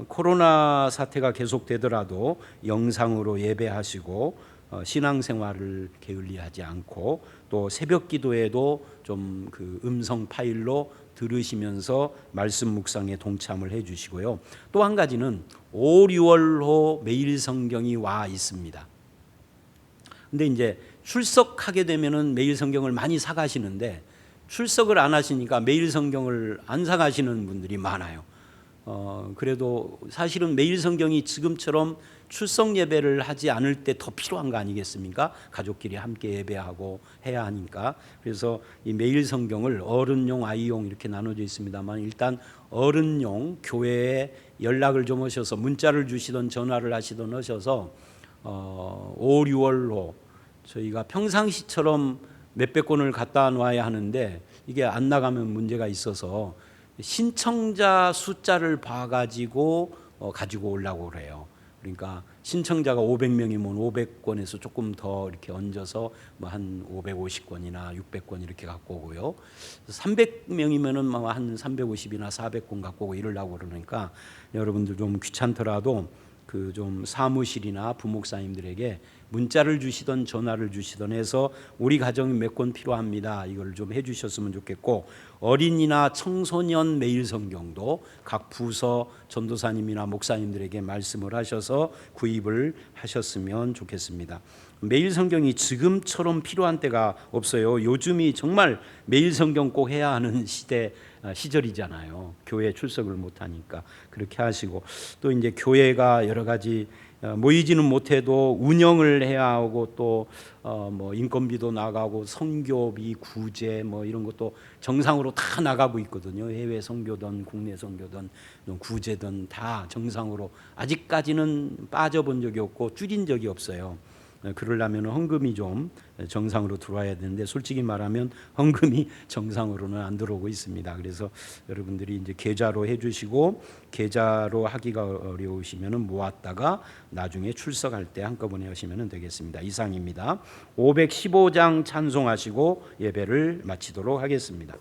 코로나 사태가 계속되더라도 영상으로 예배하시고 신앙생활을 게을리하지 않고 또 새벽 기도에도 좀 그 음성 파일로 들으시면서 말씀 묵상에 동참을 해 주시고요. 또 한 가지는 5, 6월호 매일 성경이 와 있습니다. 근데 이제 출석하게 되면은 매일 성경을 많이 사가시는데 출석을 안 하시니까 매일 성경을 안 사가시는 분들이 많아요. 그래도 사실은 매일 성경이 지금처럼 출석 예배를 하지 않을 때 더 필요한 거 아니겠습니까? 가족끼리 함께 예배하고 해야 하니까. 그래서 이 매일 성경을 어른용, 아이용 이렇게 나눠져 있습니다만 일단 어른용 교회에 연락을 좀 하셔서 문자를 주시던 전화를 하시던 하셔서 5, 6월로 저희가 평상시처럼 몇백 권을 갖다 놔야 하는데 이게 안 나가면 문제가 있어서 신청자 숫자를 봐가지고 가지고 오려고 그래요. 그러니까 신청자가 500명이면 500권에서 조금 더 이렇게 얹어서 뭐 한 550권이나 600권 이렇게 갖고 오고요. 300명이면은 뭐 한 350이나 400권 갖고 오고 이러려고 그러니까 여러분들 좀 귀찮더라도 그 좀 사무실이나 부목사님들에게 문자를 주시던 전화를 주시던 해서 우리 가정이 몇 권 필요합니다. 이걸 좀 해주셨으면 좋겠고 어린이나 청소년 매일 성경도 각 부서 전도사님이나 목사님들에게 말씀을 하셔서 구입을 하셨으면 좋겠습니다. 매일 성경이 지금처럼 필요한 때가 없어요. 요즘이 정말 매일 성경 꼭 해야 하는 시절이잖아요. 교회 출석을 못하니까 그렇게 하시고 또 이제 교회가 여러 가지 모이지는 못해도 운영을 해야 하고 또 뭐 인건비도 나가고 선교비, 구제 뭐 이런 것도 정상으로 다 나가고 있거든요. 해외 선교든 국내 선교든 구제든 다 정상으로 아직까지는 빠져본 적이 없고 줄인 적이 없어요. 그러려면 헌금이 좀 정상으로 들어와야 되는데 솔직히 말하면 헌금이 정상으로는 안 들어오고 있습니다. 그래서 여러분들이 이제 계좌로 해주시고 계좌로 하기가 어려우시면은 모았다가 나중에 출석할 때 한꺼번에 하시면 되겠습니다. 이상입니다. 515장 찬송하시고 예배를 마치도록 하겠습니다.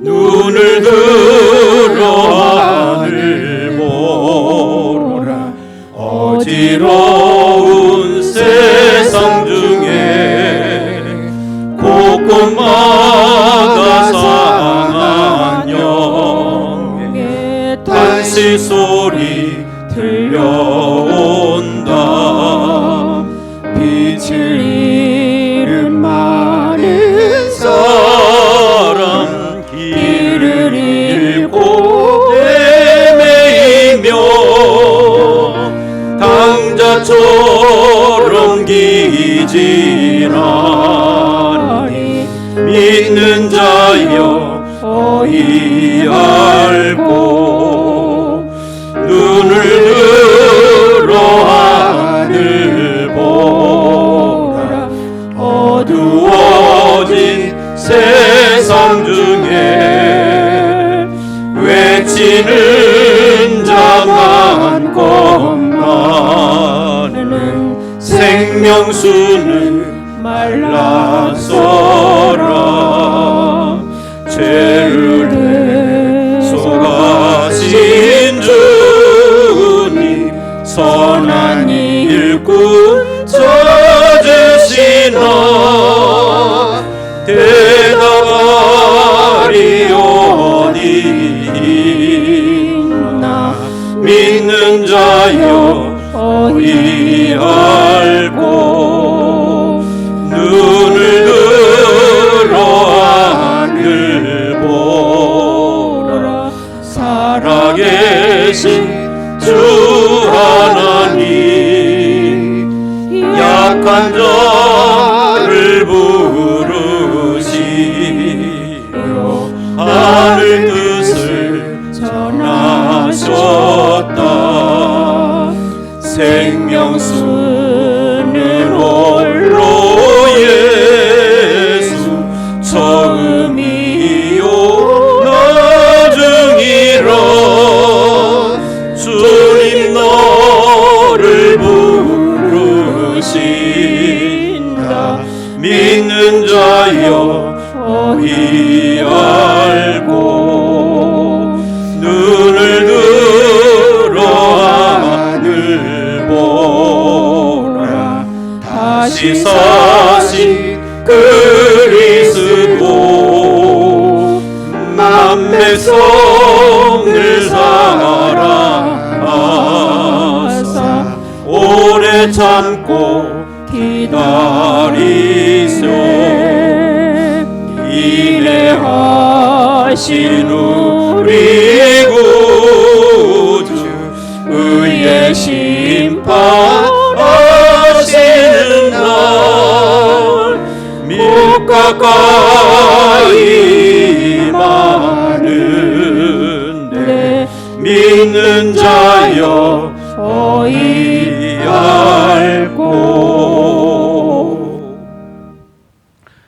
눈을 들어 하늘 이로운 세상 중에 곳곳마다 상한 영의 탄식 소리 들려온다. 빛을 잃은 많은 사람 길을 잃고 헤매이며 당자처럼 기진하니 믿는 자여 어이 알고 눈을 들어 하늘 보라. 어두워진 세상 중에 외치는 자 많건만은 생명수는 말라서라. 죄를 속하신 주님 선한 일꾼 찾으시나. 대답하리 어디 있나. 믿는 자여 어이 알고 눈을 들어 하늘 보라. 살아계신 주 하나님 약한 자를 부르시려 하늘 뜻을 전하셨다. 생명수는 홀로 예수 처음이요 나중이라. 주님 너를 부르신다. 믿는 자여 어이 알고 눈을 들어 하늘 보라. 다시 사신 그리스도 만 백성을 사랑하사 오래 참고 기다리소. 인내하신 우리 구주 의의 심판하시는 날 못 가까이 많은데 믿는 자여 어이 알고.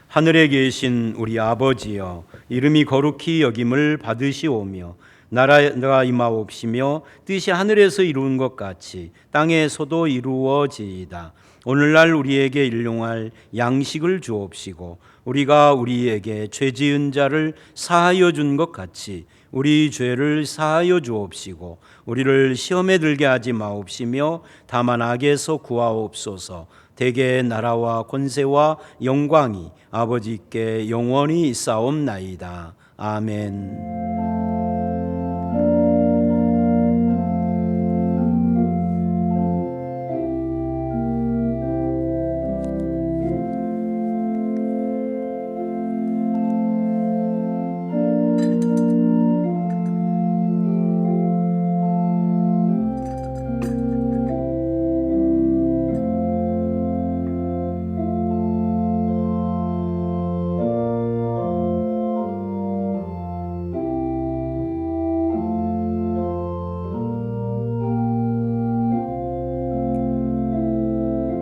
하늘에 계신 우리 아버지여, 이름이 거룩히 여김을 받으시오며 나라가 임하옵시며 뜻이 하늘에서 이루는 것 같이 땅에서도 이루어지이다. 오늘날 우리에게 일용할 양식을 주옵시고 우리가 우리에게 죄 지은 자를 사하여 준 것 같이 우리 죄를 사하여 주옵시고 우리를 시험에 들게 하지 마옵시며 다만 악에서 구하옵소서. 대개의 나라와 권세와 영광이 아버지께 영원히 있사옵나이다. 아멘.